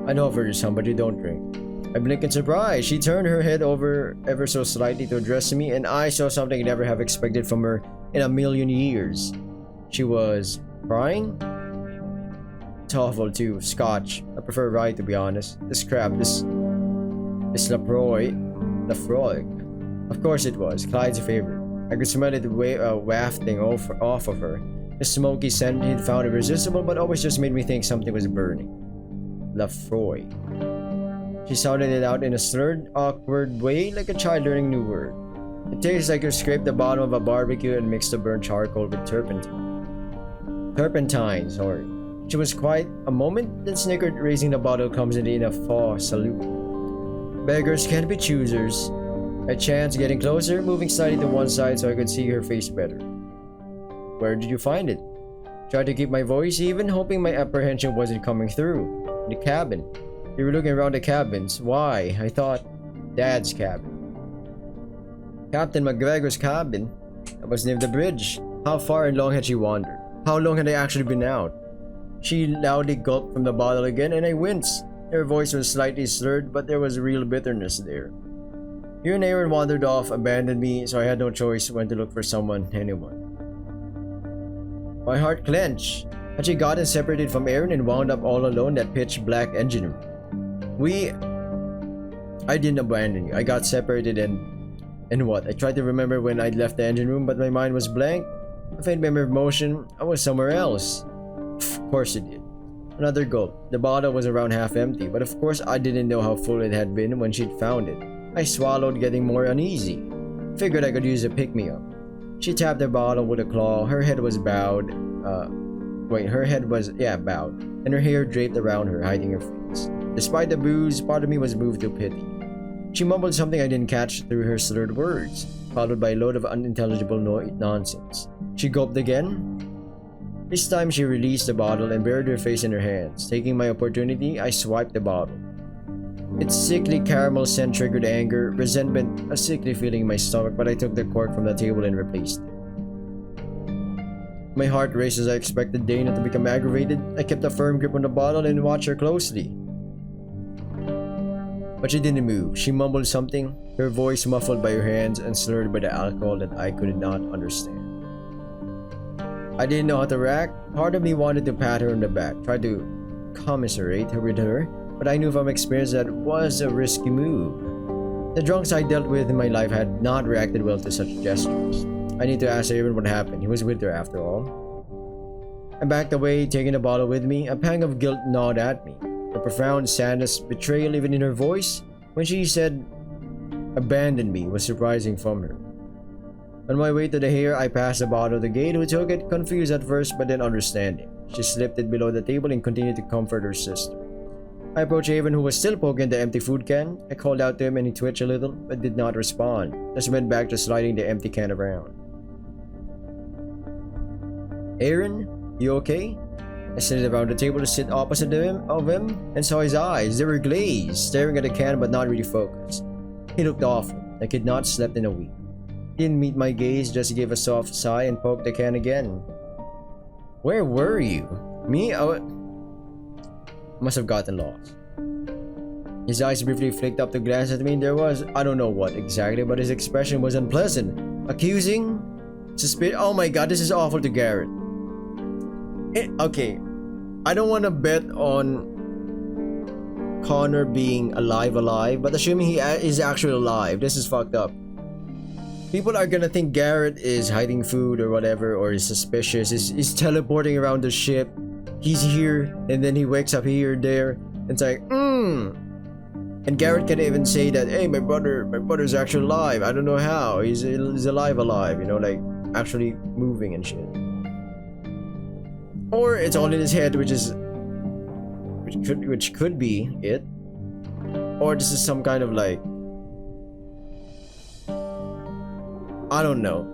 I'd offer you some, but you don't drink. I blinked in surprise. She turned her head over ever so slightly to address me, and I saw something I'd never have expected from her in a million years. She was crying? It's awful too. Scotch. I prefer rye, to be honest. This crap, this Lafroy. Of course it was. Clyde's favorite. I could smell it wafting off of her. The smoky scent he'd found irresistible, but always just made me think something was burning. Lafroy. She sounded it out in a slurred, awkward way, like a child learning a new word. It tastes like you scraped the bottom of a barbecue and mixed the burnt charcoal with turpentine. Turpentine, sorry. She was quiet a moment, then snickered, raising the bottle clumsily in a false salute. Beggars can't be choosers. I chanced getting closer, moving slightly to one side so I could see her face better. Where did you find it? Tried to keep my voice even, hoping my apprehension wasn't coming through. In the cabin. You were looking around the cabins. Why? I thought, Dad's cabin. Captain McGregor's cabin? I was near the bridge. How far and long had she wandered? How long had I actually been out? She loudly gulped from the bottle again, and I winced. Her voice was slightly slurred, but there was real bitterness there. You and Aaron wandered off, abandoned me, so I had no choice when to look for anyone. My heart clenched. Had she gotten separated from Aaron and wound up all alone in that pitch-black engine room? I didn't abandon you. I got separated and what? I tried to remember when I left the engine room, but my mind was blank. A faint memory of motion. I was somewhere else. Of course it did. Another gulp. The bottle was around half empty, but of course I didn't know how full it had been when she'd found it. I swallowed, getting more uneasy. Figured I could use a pick-me-up. She tapped the bottle with a claw. Her head was bowed. Bowed, and her hair draped around her, hiding her face. Despite the booze, part of me was moved to pity. She mumbled something I didn't catch through her slurred words, followed by a load of unintelligible nonsense. She gulped again. This time she released the bottle and buried her face in her hands. Taking my opportunity, I swiped the bottle. Its sickly caramel scent triggered anger, resentment, a sickly feeling in my stomach, but I took the cork from the table and replaced it. My heart raced as I expected Dana to become aggravated. I kept a firm grip on the bottle and watched her closely. But she didn't move. She mumbled something, her voice muffled by her hands and slurred by the alcohol that I could not understand. I didn't know how to react. Part of me wanted to pat her on the back, try to commiserate with her, but I knew from experience that was a risky move. The drunks I dealt with in my life had not reacted well to such gestures. I need to ask Aaron what happened. He was with her after all. I backed away, taking the bottle with me. A pang of guilt gnawed at me. The profound sadness, betrayal even in her voice, when she said, "Abandon me," was surprising from her. On my way to the hair, I passed the bottle to the gate, who took it, confused at first but then understanding. She slipped it below the table and continued to comfort her sister. I approached Avon, who was still poking the empty food can. I called out to him and he twitched a little, but did not respond. Just went back to sliding the empty can around. Aaron, you okay? I slid around the table to sit opposite of him and saw his eyes. They were glazed, staring at the can but not really focused. He looked awful, like he'd not slept in a week. He didn't meet my gaze, just gave a soft sigh and poked the can again. Where were you? Me? I must have gotten lost. His eyes briefly flicked up to glance at me and there was, I don't know what exactly, but his expression was unpleasant. Accusing? Suspicious? Oh my god, this is awful to Garrett. Okay, I don't want to bet on Connor being alive, but assuming he is actually alive, this is fucked up. People are gonna think Garrett is hiding food or whatever, or is suspicious, is teleporting around the ship. He's here, and then he wakes up here or there, and it's like, And Garrett can even say that, hey, my brother's actually alive. I don't know how. He's alive, you know, like actually moving and shit. Or it's all in his head, which could be it. Or this is some kind of like, I don't know.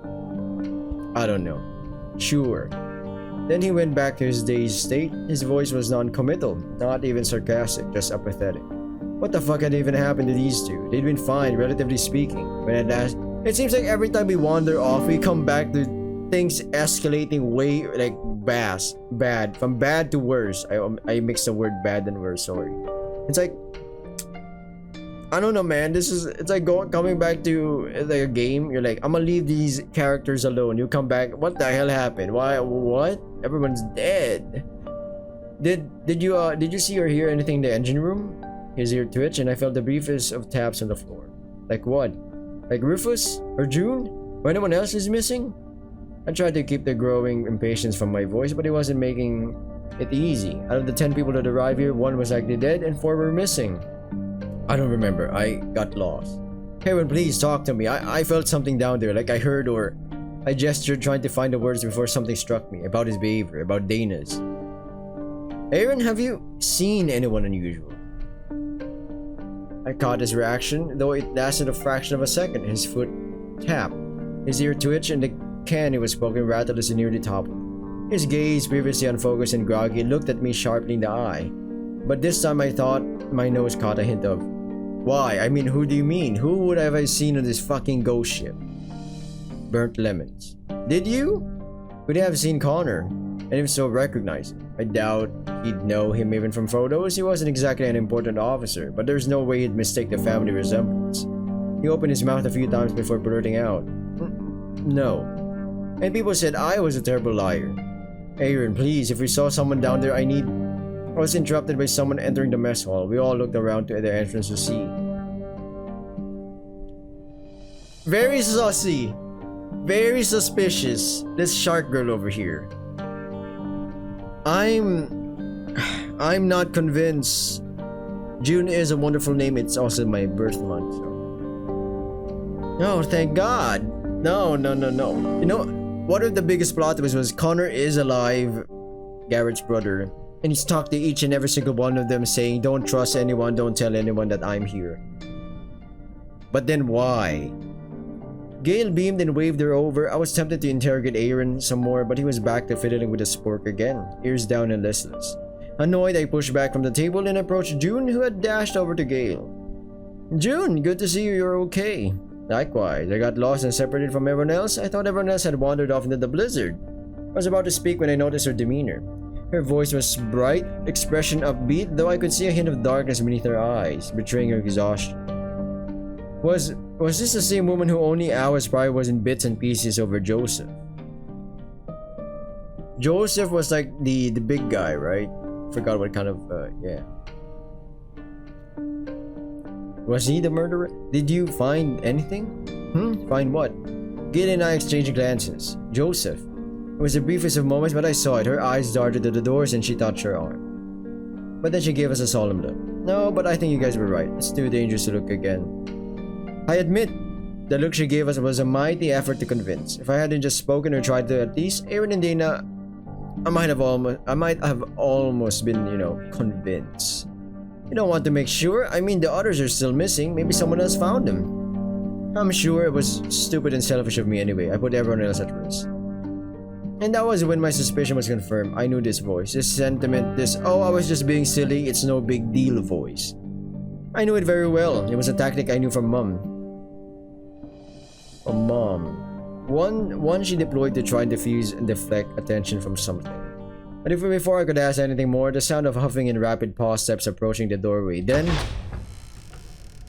Sure. Then he went back to his dazed state. His voice was non-committal, not even sarcastic, just apathetic. What the fuck had even happened to these two? They'd been fine, relatively speaking. When at last, it seems like every time we wander off, we come back to things escalating way like bad, from bad to worse. I mixed the word bad and worse. Sorry. It's like, I don't know, man. It's like coming back to like a game. You're like, I'm gonna leave these characters alone. You come back. What the hell happened? Why? What? Everyone's dead. Did you see or hear anything in the engine room? His ear twitched, and I felt the briefest of taps on the floor. Like what? Like Rufus or June? Or anyone else is missing? I tried to keep the growing impatience from my voice, but it wasn't making it easy. Out of the 10 people that arrived here, 1 was likely dead and 4 were missing. I don't remember. I got lost. Kevin, please talk to me. I felt something down there, like I heard or I gestured, trying to find the words before something struck me about his behavior, about Dana's. Aaron, have you seen anyone unusual? I caught his reaction, though it lasted a fraction of a second. His foot tapped, his ear twitched, and the can he was poking rattled as he nearly toppled. His gaze, previously unfocused and groggy, looked at me sharply in the eye. But this time I thought my nose caught a hint of, why? I mean, who do you mean? Who would have I seen on this fucking ghost ship? Burnt lemons. Did you? Could have seen Connor, and if so, recognize him. I doubt he'd know him even from photos. He wasn't exactly an important officer, but there's no way he'd mistake the family resemblance. He opened his mouth a few times before blurting out, no. And people said I was a terrible liar. Aaron, please, if we saw someone down there, I was interrupted by someone entering the mess hall. We all looked around to the entrance to see. Very sussy. Very suspicious. This shark girl over here. I'm not convinced. June is a wonderful name. It's also my birth month. So. Oh, thank God. No. You know, one of the biggest plot twists was Connor is alive, Garrett's brother. And he's talked to each and every single one of them saying, don't trust anyone, don't tell anyone that I'm here. But then why? Gail beamed and waved her over. I was tempted to interrogate Aaron some more, but he was back to fiddling with his spork again, ears down and listless. Annoyed, I pushed back from the table and approached June, who had dashed over to Gail. June, good to see you're okay. Likewise, I got lost and separated from everyone else. I thought everyone else had wandered off into the blizzard. I was about to speak when I noticed her demeanor. Her voice was bright, expression upbeat, though I could see a hint of darkness beneath her eyes, betraying her exhaustion. Was this the same woman who only hours prior was in bits and pieces over Joseph? Joseph was like the big guy, right? Forgot what kind of, yeah. Was he the murderer? Did you find anything? Find what? Gail and I exchanged glances. Joseph. It was the briefest of moments, but I saw it. Her eyes darted to the doors and she touched her arm. But then she gave us a solemn look. No, but I think you guys were right. It's too dangerous to look again. I admit, the look she gave us was a mighty effort to convince. If I hadn't just spoken or tried to at least, Aaron and Dana, I might have almost been, convinced. You don't want to make sure? I mean, the others are still missing. Maybe someone else found them. I'm sure it was stupid and selfish of me anyway. I put everyone else at risk. And that was when my suspicion was confirmed. I knew this voice, this sentiment, this, oh, I was just being silly, it's no big deal voice. I knew it very well. It was a tactic I knew from Mom. From Mom. One she deployed to try and diffuse and deflect attention from something. But even before I could ask anything more, the sound of huffing and rapid paw steps approaching the doorway. Then...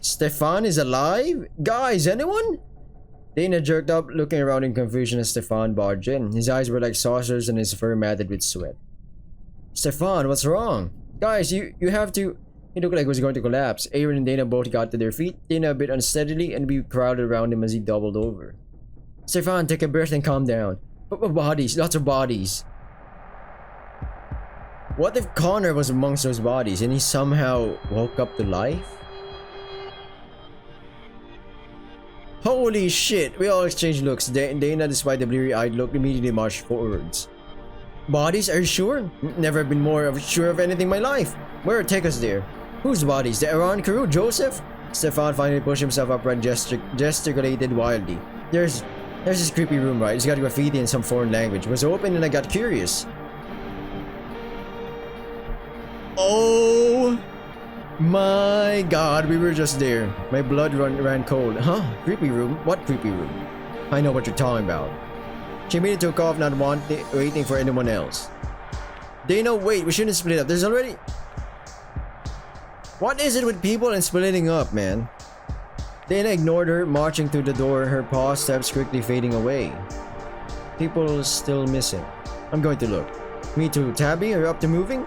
Stefan is alive? Guys, anyone? Dana jerked up, looking around in confusion as Stefan barged in. His eyes were like saucers and his fur matted with sweat. Stefan, what's wrong? Guys, you have to... He looked like he was going to collapse. Aaron and Dana both got to their feet, Dana a bit unsteadily, and we crowded around him as he doubled over. Stefan, take a breath and calm down. Bodies, lots of bodies. What if Connor was amongst those bodies and he somehow woke up to life? Holy shit! We all exchanged looks. Dana, despite the bleary-eyed look, immediately marched forwards. Bodies? Are you sure? Never been more sure of anything in my life. Where? Take us there. Whose bodies? The Iran crew? Joseph? Stefan finally pushed himself upright and gesticulated wildly. There's this creepy room, right? It's got graffiti in some foreign language. It was open and I got curious. Oh my god, we were just there. My blood ran cold. Huh? Creepy room? What creepy room? I know what you're talking about. She immediately took off, not waiting for anyone else. Dana, wait, we shouldn't split up. There's already... What is it with people and splitting up, man? Dana ignored her, marching through the door, her paw steps quickly fading away. People still missing. I'm going to look. Me too. Tabby, are you up to moving?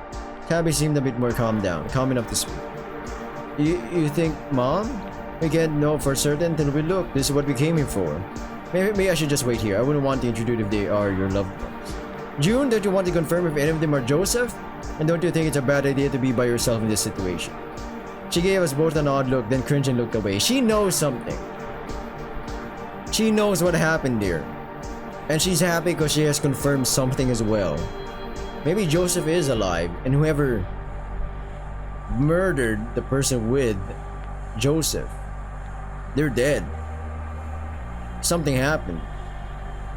Tabby seemed a bit more calm enough to speak. You think, Mom? We can't know for certain till we look. This is what we came here for. Maybe I should just wait here. I wouldn't want to intrude if they are your loved ones. June, don't you want to confirm if any of them are Joseph? And don't you think it's a bad idea to be by yourself in this situation? She gave us both an odd look, then cringed and looked away. She knows something. She knows what happened there. And she's happy because she has confirmed something as well. Maybe Joseph is alive, and whoever murdered the person with Joseph, they're dead. Something happened.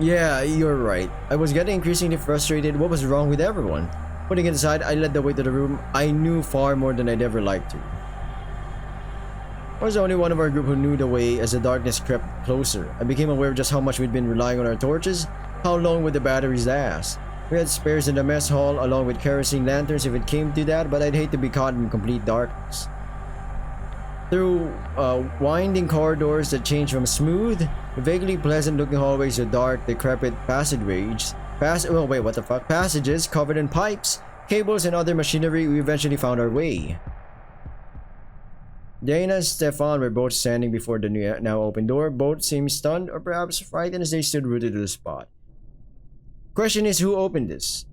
Yeah, you're right. I was getting increasingly frustrated. What was wrong with everyone? Putting it aside, I led the way to the room. I knew far more than I'd ever liked to. I was the only one of our group who knew the way as the darkness crept closer. I became aware of just how much we'd been relying on our torches. How long would the batteries last? We had spares in the mess hall along with kerosene lanterns if it came to that, but I'd hate to be caught in complete darkness. Through winding corridors that changed from smooth, vaguely pleasant-looking hallways to dark, decrepit passageways. Passages covered in pipes, cables, and other machinery, we eventually found our way. Dana and Stefan were both standing before the now open door. Both seemed stunned or perhaps frightened as they stood rooted to the spot. Question is, who opened this?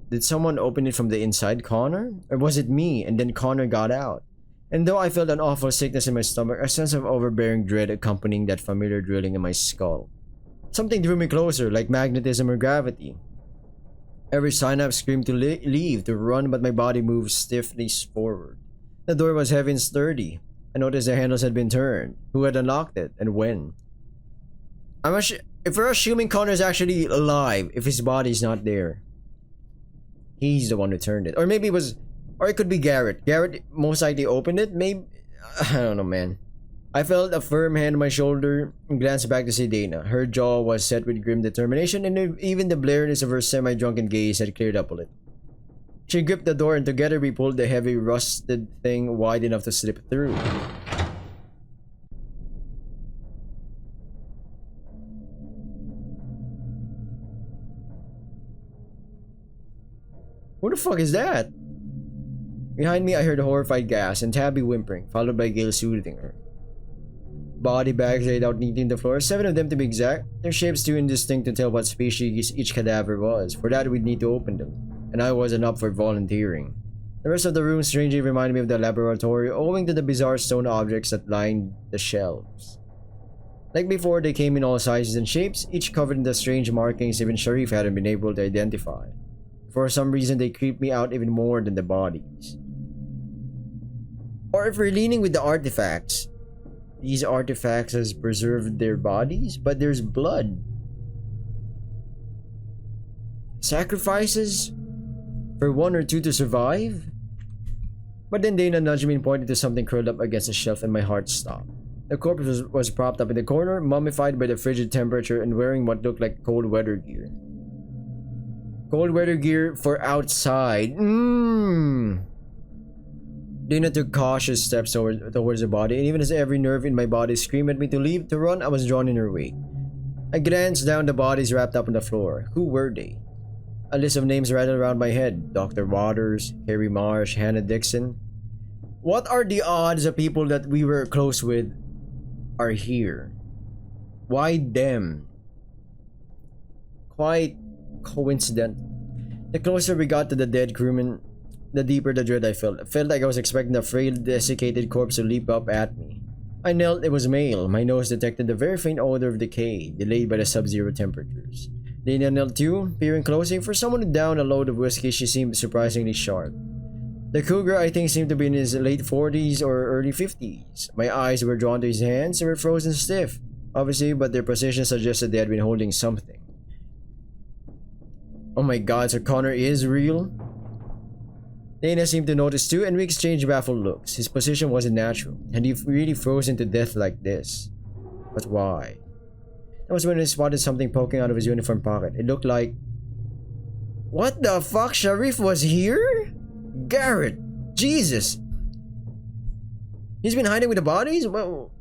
Did someone open it from the inside, Connor? Or was it me and then Connor got out? And though I felt an awful sickness in my stomach, a sense of overbearing dread accompanying that familiar drilling in my skull. Something drew me closer, like magnetism or gravity. Every synapse screamed to leave, to run, but my body moved stiffly forward. The door was heavy and sturdy. I noticed the handles had been turned. Who had unlocked it, and when? If we're assuming Connor's actually alive, if his body's not there, he's the one who turned it. Or maybe it was... Or it could be Garrett. Garrett most likely opened it. Maybe... I don't know, man. I felt a firm hand on my shoulder and glanced back to see Dana. Her jaw was set with grim determination, and even the bleariness of her semi-drunken gaze had cleared up a little. She gripped the door, and together we pulled the heavy, rusted thing wide enough to slip through. Who the fuck is that? Behind me, I heard a horrified gasp and Tabby whimpering, followed by Gail soothing her. Body bags laid out neatly on the floor, 7 of them to be exact, their shapes too indistinct to tell what species each cadaver was. For that, we'd need to open them, and I wasn't up for volunteering. The rest of the room strangely reminded me of the laboratory, owing to the bizarre stone objects that lined the shelves. Like before, they came in all sizes and shapes, each covered in the strange markings even Sharif hadn't been able to identify. For some reason, they creeped me out even more than the bodies. Or if we're leaning with the artifacts, these artifacts has preserved their bodies, but there's blood. Sacrifices? For 1 or 2 to survive? But then Dana nudged me and pointed to something curled up against a shelf, and my heart stopped. The corpse was propped up in the corner, mummified by the frigid temperature and wearing what looked like cold weather gear. Cold weather gear for outside. Dana took cautious steps towards the body, and even as every nerve in my body screamed at me to leave, to run, I was drawn in her wake. I glanced down the bodies wrapped up on the floor. Who were they? A list of names rattled around my head. Dr. Waters, Carrie Marsh, Hannah Dixon. What are the odds the people that we were close with are here? Why them? Quite coincident. The closer we got to the dead crewman, the deeper the dread I felt. It felt like I was expecting the frail, desiccated corpse to leap up at me. I knelt. It was male. My nose detected the very faint odor of decay, delayed by the sub-zero temperatures. Dana knelt too, peering closely. For someone who downed a load of whiskey, she seemed surprisingly sharp. The cougar, I think, seemed to be in his late 40s or early 50s. My eyes were drawn to his hands. They were frozen stiff, obviously, but their position suggested they had been holding something. Oh my god, so Connor is real? Dana seemed to notice too, and we exchanged baffled looks. His position wasn't natural. Had he really frozen to death like this? But why? That was when I spotted something poking out of his uniform pocket. It looked like... What the fuck? Sharif was here? Garrett! Jesus! He's been hiding with the bodies? Well...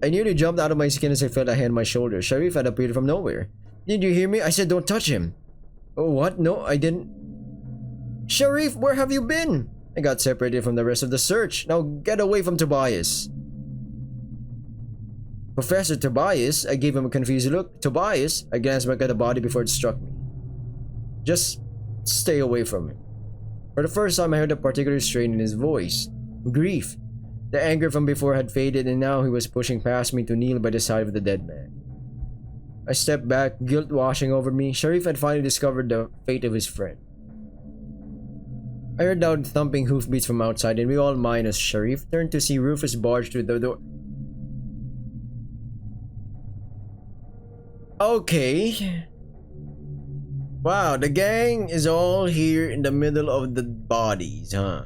I nearly jumped out of my skin as I felt a hand on my shoulder. Sharif had appeared from nowhere. Did you hear me? I said don't touch him. Oh, what? No, I didn't. Sharif, where have you been? I got separated from the rest of the search. Now get away from Tobias. Professor Tobias? I gave him a confused look. Tobias? I glanced back at the body before it struck me. Just stay away from him. For the first time, I heard a particular strain in his voice. Grief. The anger from before had faded, and now he was pushing past me to kneel by the side of the dead man. I stepped back, guilt washing over me. Sharif had finally discovered the fate of his friend. I heard loud thumping hoofbeats from outside, and we all, minus Sharif, turned to see Rufus barge through the door. Okay. Wow, the gang is all here in the middle of the bodies, huh?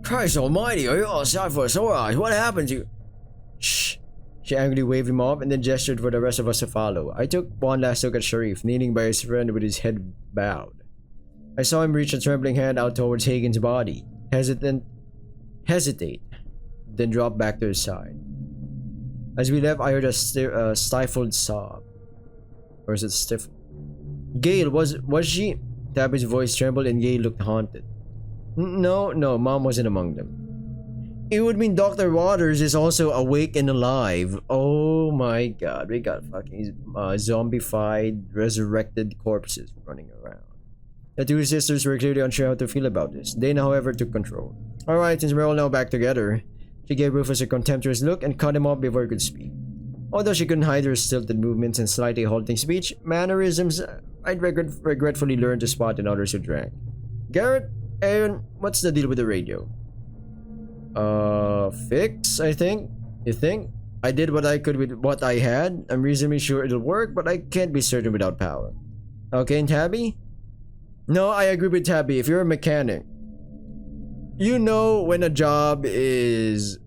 Christ almighty, are you all shot for sore eyes? What happened to you? Shh. She angrily waved him off and then gestured for the rest of us to follow. I took one last look at Sharif, kneeling by his friend with his head bowed. I saw him reach a trembling hand out towards Hagen's body, hesitate, then drop back to his side. As we left, I heard a stifled sob. Or is it stifled? Gail, was she? Tabby's voice trembled and Gail looked haunted. No, Mom wasn't among them. It would mean Dr. Waters is also awake and alive. Oh my god, we got fucking zombified, resurrected corpses running around. The two sisters were clearly unsure how to feel about this. Dana, however, took control. Alright, since we're all now back together, she gave Rufus a contemptuous look and cut him off before he could speak. Although she couldn't hide her stilted movements and slightly halting speech, mannerisms I'd regretfully learned to spot in others who drank. Garrett, Aaron, what's the deal with the radio? Fix, I think? You think? I did what I could with what I had. I'm reasonably sure it'll work, but I can't be certain without power. Okay, and Tabby? No, I agree with Tabby. If you're a mechanic, you know when a job is...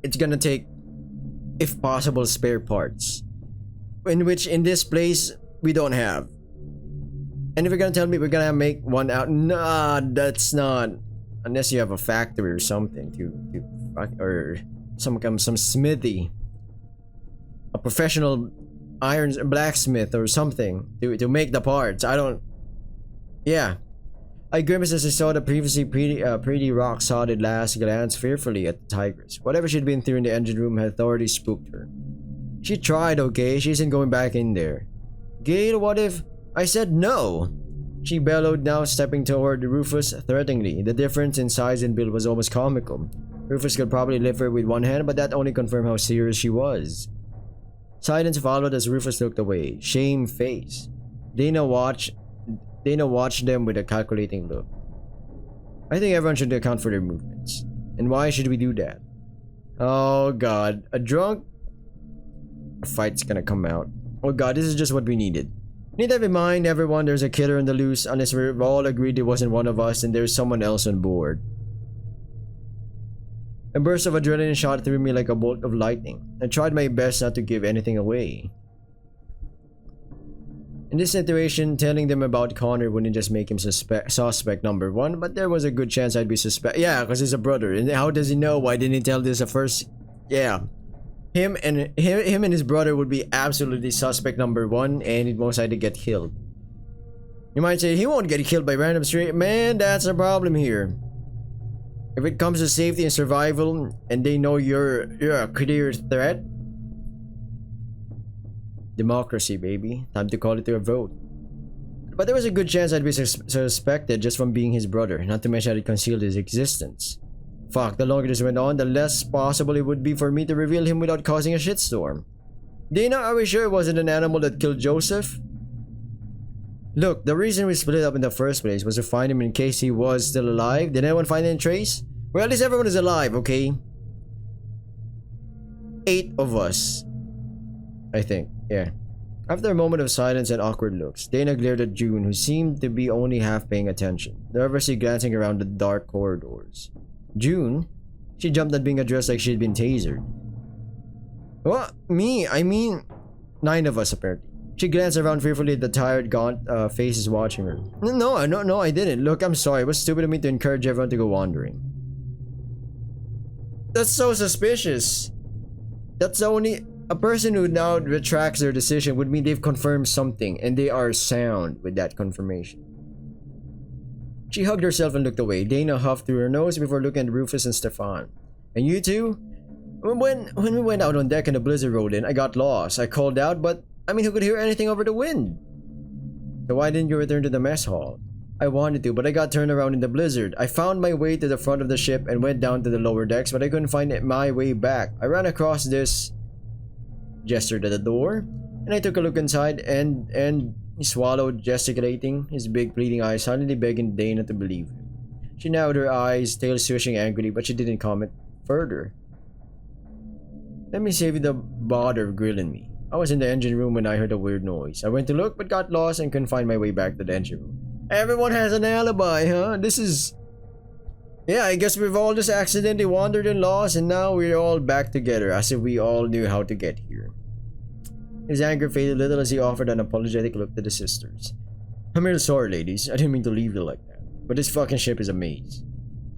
It's gonna take, if possible, spare parts. In which, in this place, we don't have. And if you're gonna tell me we're gonna make one out, nah, that's not. Unless you have a factory or something or some smithy, a professional blacksmith or something to make the parts. I don't. Yeah, I grimaced as I saw the previously pretty rock solid lass glance fearfully at the tigress. Whatever she'd been through in the engine room had thoroughly spooked her. She tried, okay? She isn't going back in there. Gail, what if I said no? She bellowed, now stepping toward Rufus threateningly. The difference in size and build was almost comical. Rufus could probably lift her with one hand, but that only confirmed how serious she was. Silence followed as Rufus looked away, shame-faced. Dana watched them with a calculating look. I think everyone should account for their movements. And why should we do that? Oh god, a fight's gonna come out. Oh god, this is just what we needed. Need to have in mind, everyone, there's a killer on the loose. Unless we're all agreed it wasn't one of us and there's someone else on board. A burst of adrenaline shot through me like a bolt of lightning. I tried my best not to give anything away. In this situation, telling them about Connor wouldn't just make him suspect number one, but there was a good chance I'd be suspect. Yeah, because he's a brother. And how does he know? Why didn't he tell this at first? Yeah. Him and his brother would be absolutely suspect number one, and he'd most likely get killed. You might say he won't get killed by random stray. Man, that's a problem here. If it comes to safety and survival, and they know you're a clear threat. Democracy, baby. Time to call it a vote. But there was a good chance I'd be suspected just from being his brother, not to mention I'd concealed his existence. Fuck, the longer this went on, the less possible it would be for me to reveal him without causing a shitstorm. Dana, are we sure it wasn't an animal that killed Joseph? Look, the reason we split up in the first place was to find him in case he was still alive. Did anyone find any trace? Well, at least everyone is alive, okay? 8 of us. I think, yeah. After a moment of silence and awkward looks, Dana glared at June, who seemed to be only half paying attention, nervously glancing around the dark corridors. June? She jumped at being addressed like she'd been tasered. What? Me? I mean, 9 of us apparently. She glanced around fearfully at the tired, gaunt faces watching her. No, I didn't. Look, I'm sorry. It was stupid of me to encourage everyone to go wandering. That's so suspicious. That's only... A person who now retracts their decision would mean they've confirmed something, and they are sound with that confirmation. She hugged herself and looked away. Dana huffed through her nose before looking at Rufus and Stefan. And you two? When we went out on deck and the blizzard rolled in, I got lost. I called out, but I mean, who could hear anything over the wind? So why didn't you return to the mess hall? I wanted to, but I got turned around in the blizzard. I found my way to the front of the ship and went down to the lower decks, but I couldn't find my way back. I ran across this, gestured at the door, and I took a look inside, and he swallowed, gesticulating, his big pleading eyes silently begging Dana to believe him. She narrowed her eyes, tail swishing angrily, but she didn't comment further. Let me save you the bother of grilling me. I was in the engine room when I heard a weird noise. I went to look, but got lost and couldn't find my way back to the engine room. Everyone has an alibi, huh? This is... Yeah, I guess we've all just accidentally wandered and lost, and now we're all back together, as if we all knew how to get here. His anger faded a little as he offered an apologetic look to the sisters. I'm real sorry, ladies. I didn't mean to leave you like that. But this fucking ship is a maze.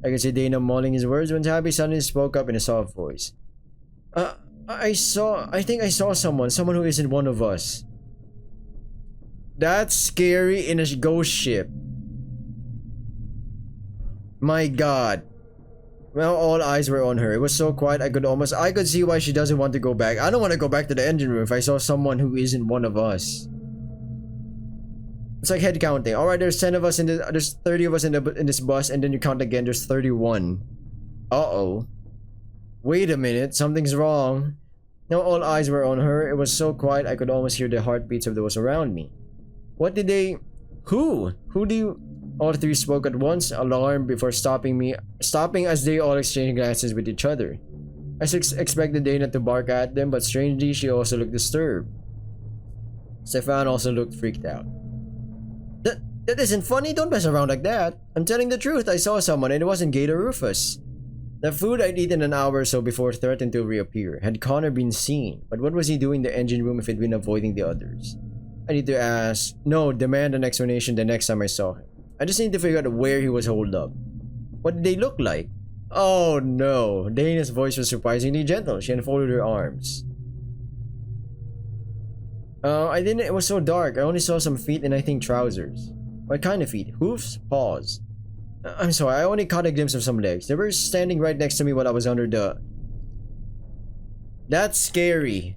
I could see Dana mulling his words when Tabby suddenly spoke up in a soft voice. I think I saw someone who isn't one of us. That's scary in a ghost ship. My god. Well, all eyes were on her. It was so quiet I could see why she doesn't want to go back. I don't want to go back to the engine room if I saw someone who isn't one of us. It's like head counting. Alright, there's 10 of us there's 30 of us in this bus, and then you count again, there's 31. Uh-oh. Wait a minute, something's wrong. Now all eyes were on her. It was so quiet I could almost hear the heartbeats of those around me. What did they... Who do you... All three spoke at once, alarmed before stopping as they all exchanged glances with each other. I expected Dana to bark at them, but strangely she also looked disturbed. Stefan also looked freaked out. That isn't funny, don't mess around like that. I'm telling the truth, I saw someone and it wasn't Gator Rufus. The food I'd eaten an hour or so before threatened to reappear. Had Connor been seen? But what was he doing in the engine room if he'd been avoiding the others? I need to ask... No, demand an explanation the next time I saw him. I just need to figure out where he was holed up. What did they look like? Oh no. Dana's voice was surprisingly gentle. She unfolded her arms. It was so dark. I only saw some feet and I think trousers. What kind of feet? Hoofs? Paws? I'm sorry, I only caught a glimpse of some legs. They were standing right next to me while I was under the... That's scary.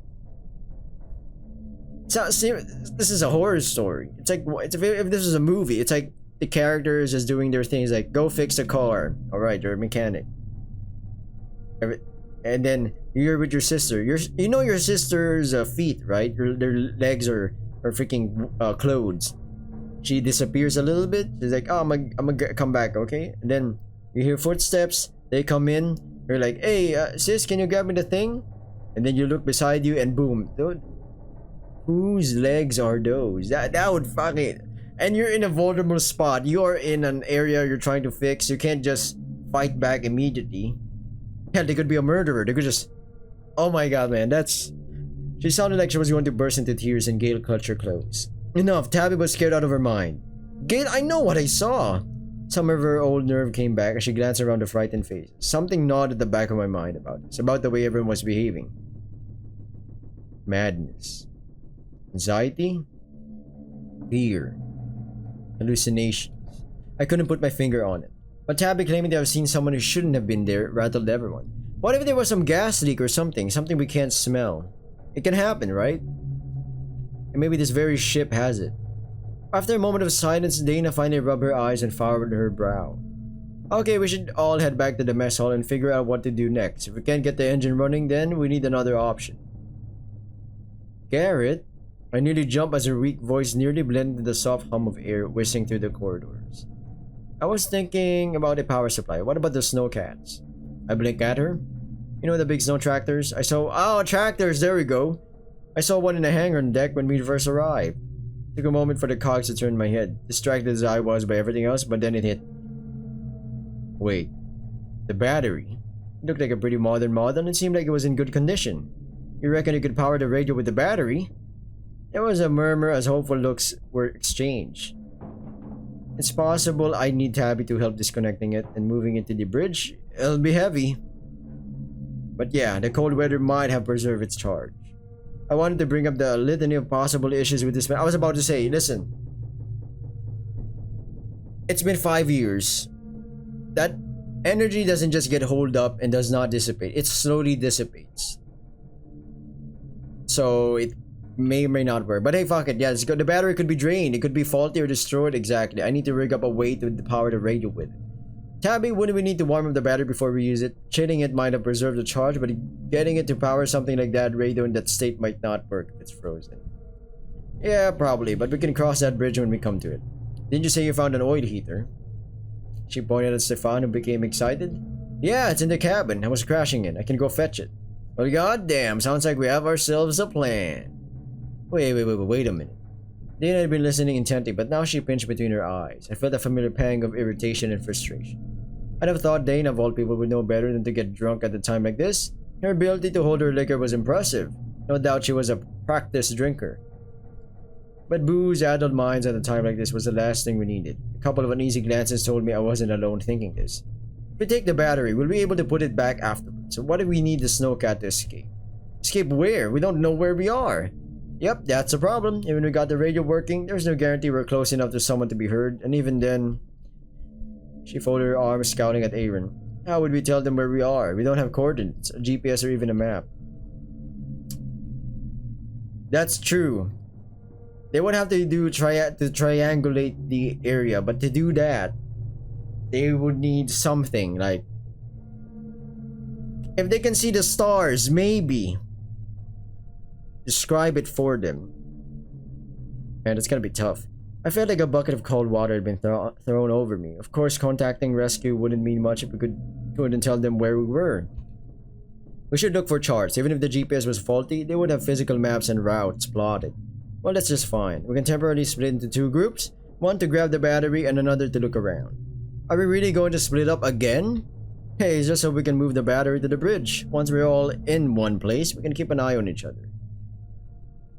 This is a horror story. It's like, if this was a movie, it's like the characters just doing their things like, go fix a car. Alright, you're a mechanic. And then you're with your sister. You know your sister's feet, right? Their legs are freaking clothes. She disappears a little bit. She's like, oh, I'm gonna come back, okay? And then you hear footsteps. They come in. You're like, hey, sis, can you grab me the thing? And then you look beside you and boom. Dude, whose legs are those? That would fucking... And you're in a vulnerable spot. You're in an area you're trying to fix. You can't just fight back immediately. Hell, they could be a murderer. They could just... Oh my god, man. That's... She sounded like she was going to burst into tears, and Gail clutched her clothes. Enough. Tabby was scared out of her mind. Gail, I know what I saw. Some of her old nerve came back as she glanced around the frightened face. Something gnawed at the back of my mind about this. About the way everyone was behaving. Madness. Anxiety. Fear. Hallucinations. I couldn't put my finger on it. But Tabby claiming to have seen someone who shouldn't have been there rattled everyone. What if there was some gas leak or something? Something we can't smell. It can happen, right? And maybe this very ship has it. After a moment of silence, Dana finally rubbed her eyes and furrowed her brow. Okay, we should all head back to the mess hall and figure out what to do next. If we can't get the engine running, then we need another option. Garrett? I nearly jumped as her weak voice nearly blended into the soft hum of air whistling through the corridors. I was thinking about a power supply. What about the snowcats? I blinked at her. You know the big snow tractors? I saw... Oh, tractors! There we go! I saw one in the hangar on deck when we first arrived. It took a moment for the cogs to turn in my head, distracted as I was by everything else, but then it hit. Wait. The battery? It looked like a pretty modern model and seemed like it was in good condition. You reckon you could power the radio with the battery? There was a murmur as hopeful looks were exchanged. It's possible I need Tabby to help disconnecting it and moving it to the bridge. It'll be heavy. But yeah, the cold weather might have preserved its charge. I wanted to bring up the litany of possible issues with this man. I was about to say, listen. It's been 5 years. That energy doesn't just get holed up and does not dissipate. It slowly dissipates. So may or may not work. But hey, fuck it. Yeah, let's go. The battery could be drained. It could be faulty or destroyed. Exactly. I need to rig up a way to power the radio with it. Tabby, wouldn't we need to warm up the battery before we use it? Chilling it might have preserved the charge, but getting it to power something like that radio in that state might not work if it's frozen. Yeah, probably, but we can cross that bridge when we come to it. Didn't you say you found an oil heater? She pointed at Stefan, who became excited. Yeah, it's in the cabin. I was crashing it. I can go fetch it. Well, goddamn, sounds like we have ourselves a plan. Wait a minute. Dana had been listening intently, but now she pinched between her eyes. I felt a familiar pang of irritation and frustration. I'd have thought Dana, of all people, would know better than to get drunk at a time like this. Her ability to hold her liquor was impressive. No doubt she was a practiced drinker. But booze addled minds at a time like this was the last thing we needed. A couple of uneasy glances told me I wasn't alone thinking this. If we take the battery, we'll be able to put it back afterwards. So what if we need the snowcat to escape? Escape where? We don't know where we are. Yep, that's a problem. Even we got the radio working, there's no guarantee we're close enough to someone to be heard. And even then... She folded her arms, scowling at Aaron. How would we tell them where we are? We don't have coordinates, a GPS, or even a map. That's true. They would have to do to triangulate the area, but to do that, they would need something like... If they can see the stars, maybe. Describe it for them. Man, it's gonna be tough. I felt like a bucket of cold water had been thrown over me. Of course, contacting rescue wouldn't mean much if we couldn't tell them where we were. We should look for charts. Even if the GPS was faulty, they would have physical maps and routes plotted. Well, that's just fine. We can temporarily split into two groups. One to grab the battery and another to look around. Are we really going to split up again? Hey, it's just so we can move the battery to the bridge. Once we're all in one place, we can keep an eye on each other.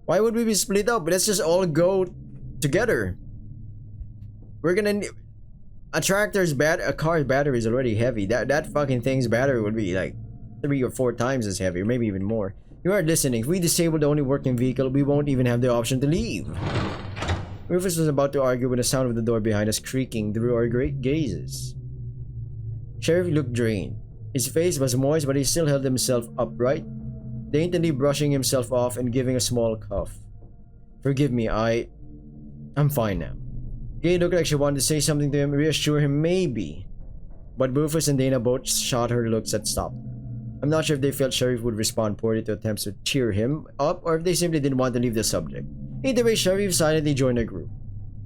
Why would we be split up? Let's just all go together. We're gonna need... A car's battery is already heavy. That fucking thing's battery would be like 3 or 4 times as heavy, or maybe even more. You aren't listening. If we disable the only working vehicle, we won't even have the option to leave. Rufus was about to argue when the sound of the door behind us creaking drew our great gazes. Sheriff looked drained. His face was moist, but he still held himself upright, daintily brushing himself off and giving a small cough. Forgive me, I'm fine now. Gay looked like she wanted to say something to him, reassure him maybe. But Rufus and Dana both shot her looks that stopped. I'm not sure if they felt Sheriff would respond poorly to attempts to cheer him up, or if they simply didn't want to leave the subject. Either way, Sheriff silently joined the group.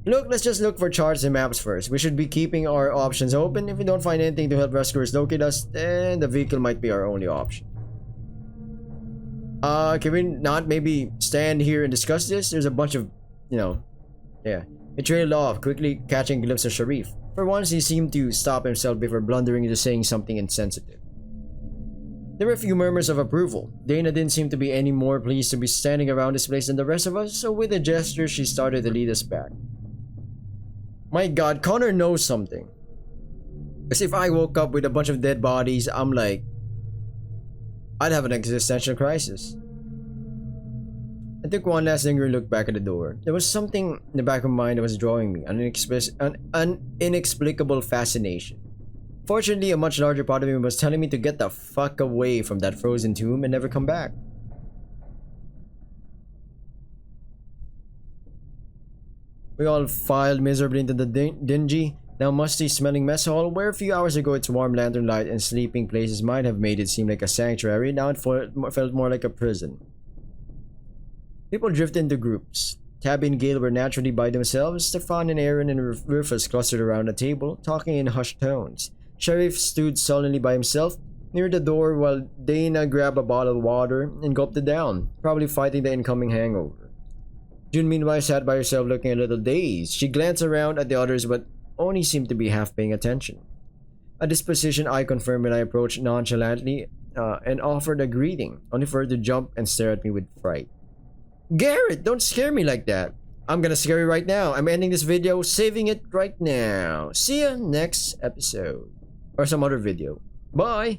Look, let's just look for charts and maps first. We should be keeping our options open. If we don't find anything to help rescuers locate us, then the vehicle might be our only option. Can we not maybe stand here and discuss this? There's a bunch of, yeah. He trailed off, quickly catching a glimpse of Sharif. For once, he seemed to stop himself before blundering into saying something insensitive. There were a few murmurs of approval. Dana didn't seem to be any more pleased to be standing around this place than the rest of us, so with a gesture, she started to lead us back. My god, Connor knows something. Because if I woke up with a bunch of dead bodies, I'm like... I'd have an existential crisis. I took one last lingering look back at the door. There was something in the back of my mind that was drawing me, an inexplicable fascination. Fortunately, a much larger part of me was telling me to get the fuck away from that frozen tomb and never come back. We all filed miserably into the dingy, now musty-smelling mess hall, where a few hours ago its warm lantern light and sleeping places might have made it seem like a sanctuary. Now it felt more like a prison. People drifted into groups. Tabby and Gale were naturally by themselves. Stefan and Aaron and Rufus clustered around a table, talking in hushed tones. Sheriff stood sullenly by himself near the door while Dana grabbed a bottle of water and gulped it down, probably fighting the incoming hangover. June meanwhile sat by herself looking a little dazed. She glanced around at the others but only seemed to be half paying attention. A disposition I confirmed when I approached nonchalantly and offered a greeting, only for her to jump and stare at me with fright. Garrett, don't scare me like that. I'm gonna scare you right now. I'm ending this video, saving it right now. See ya next episode. Or some other video. Bye!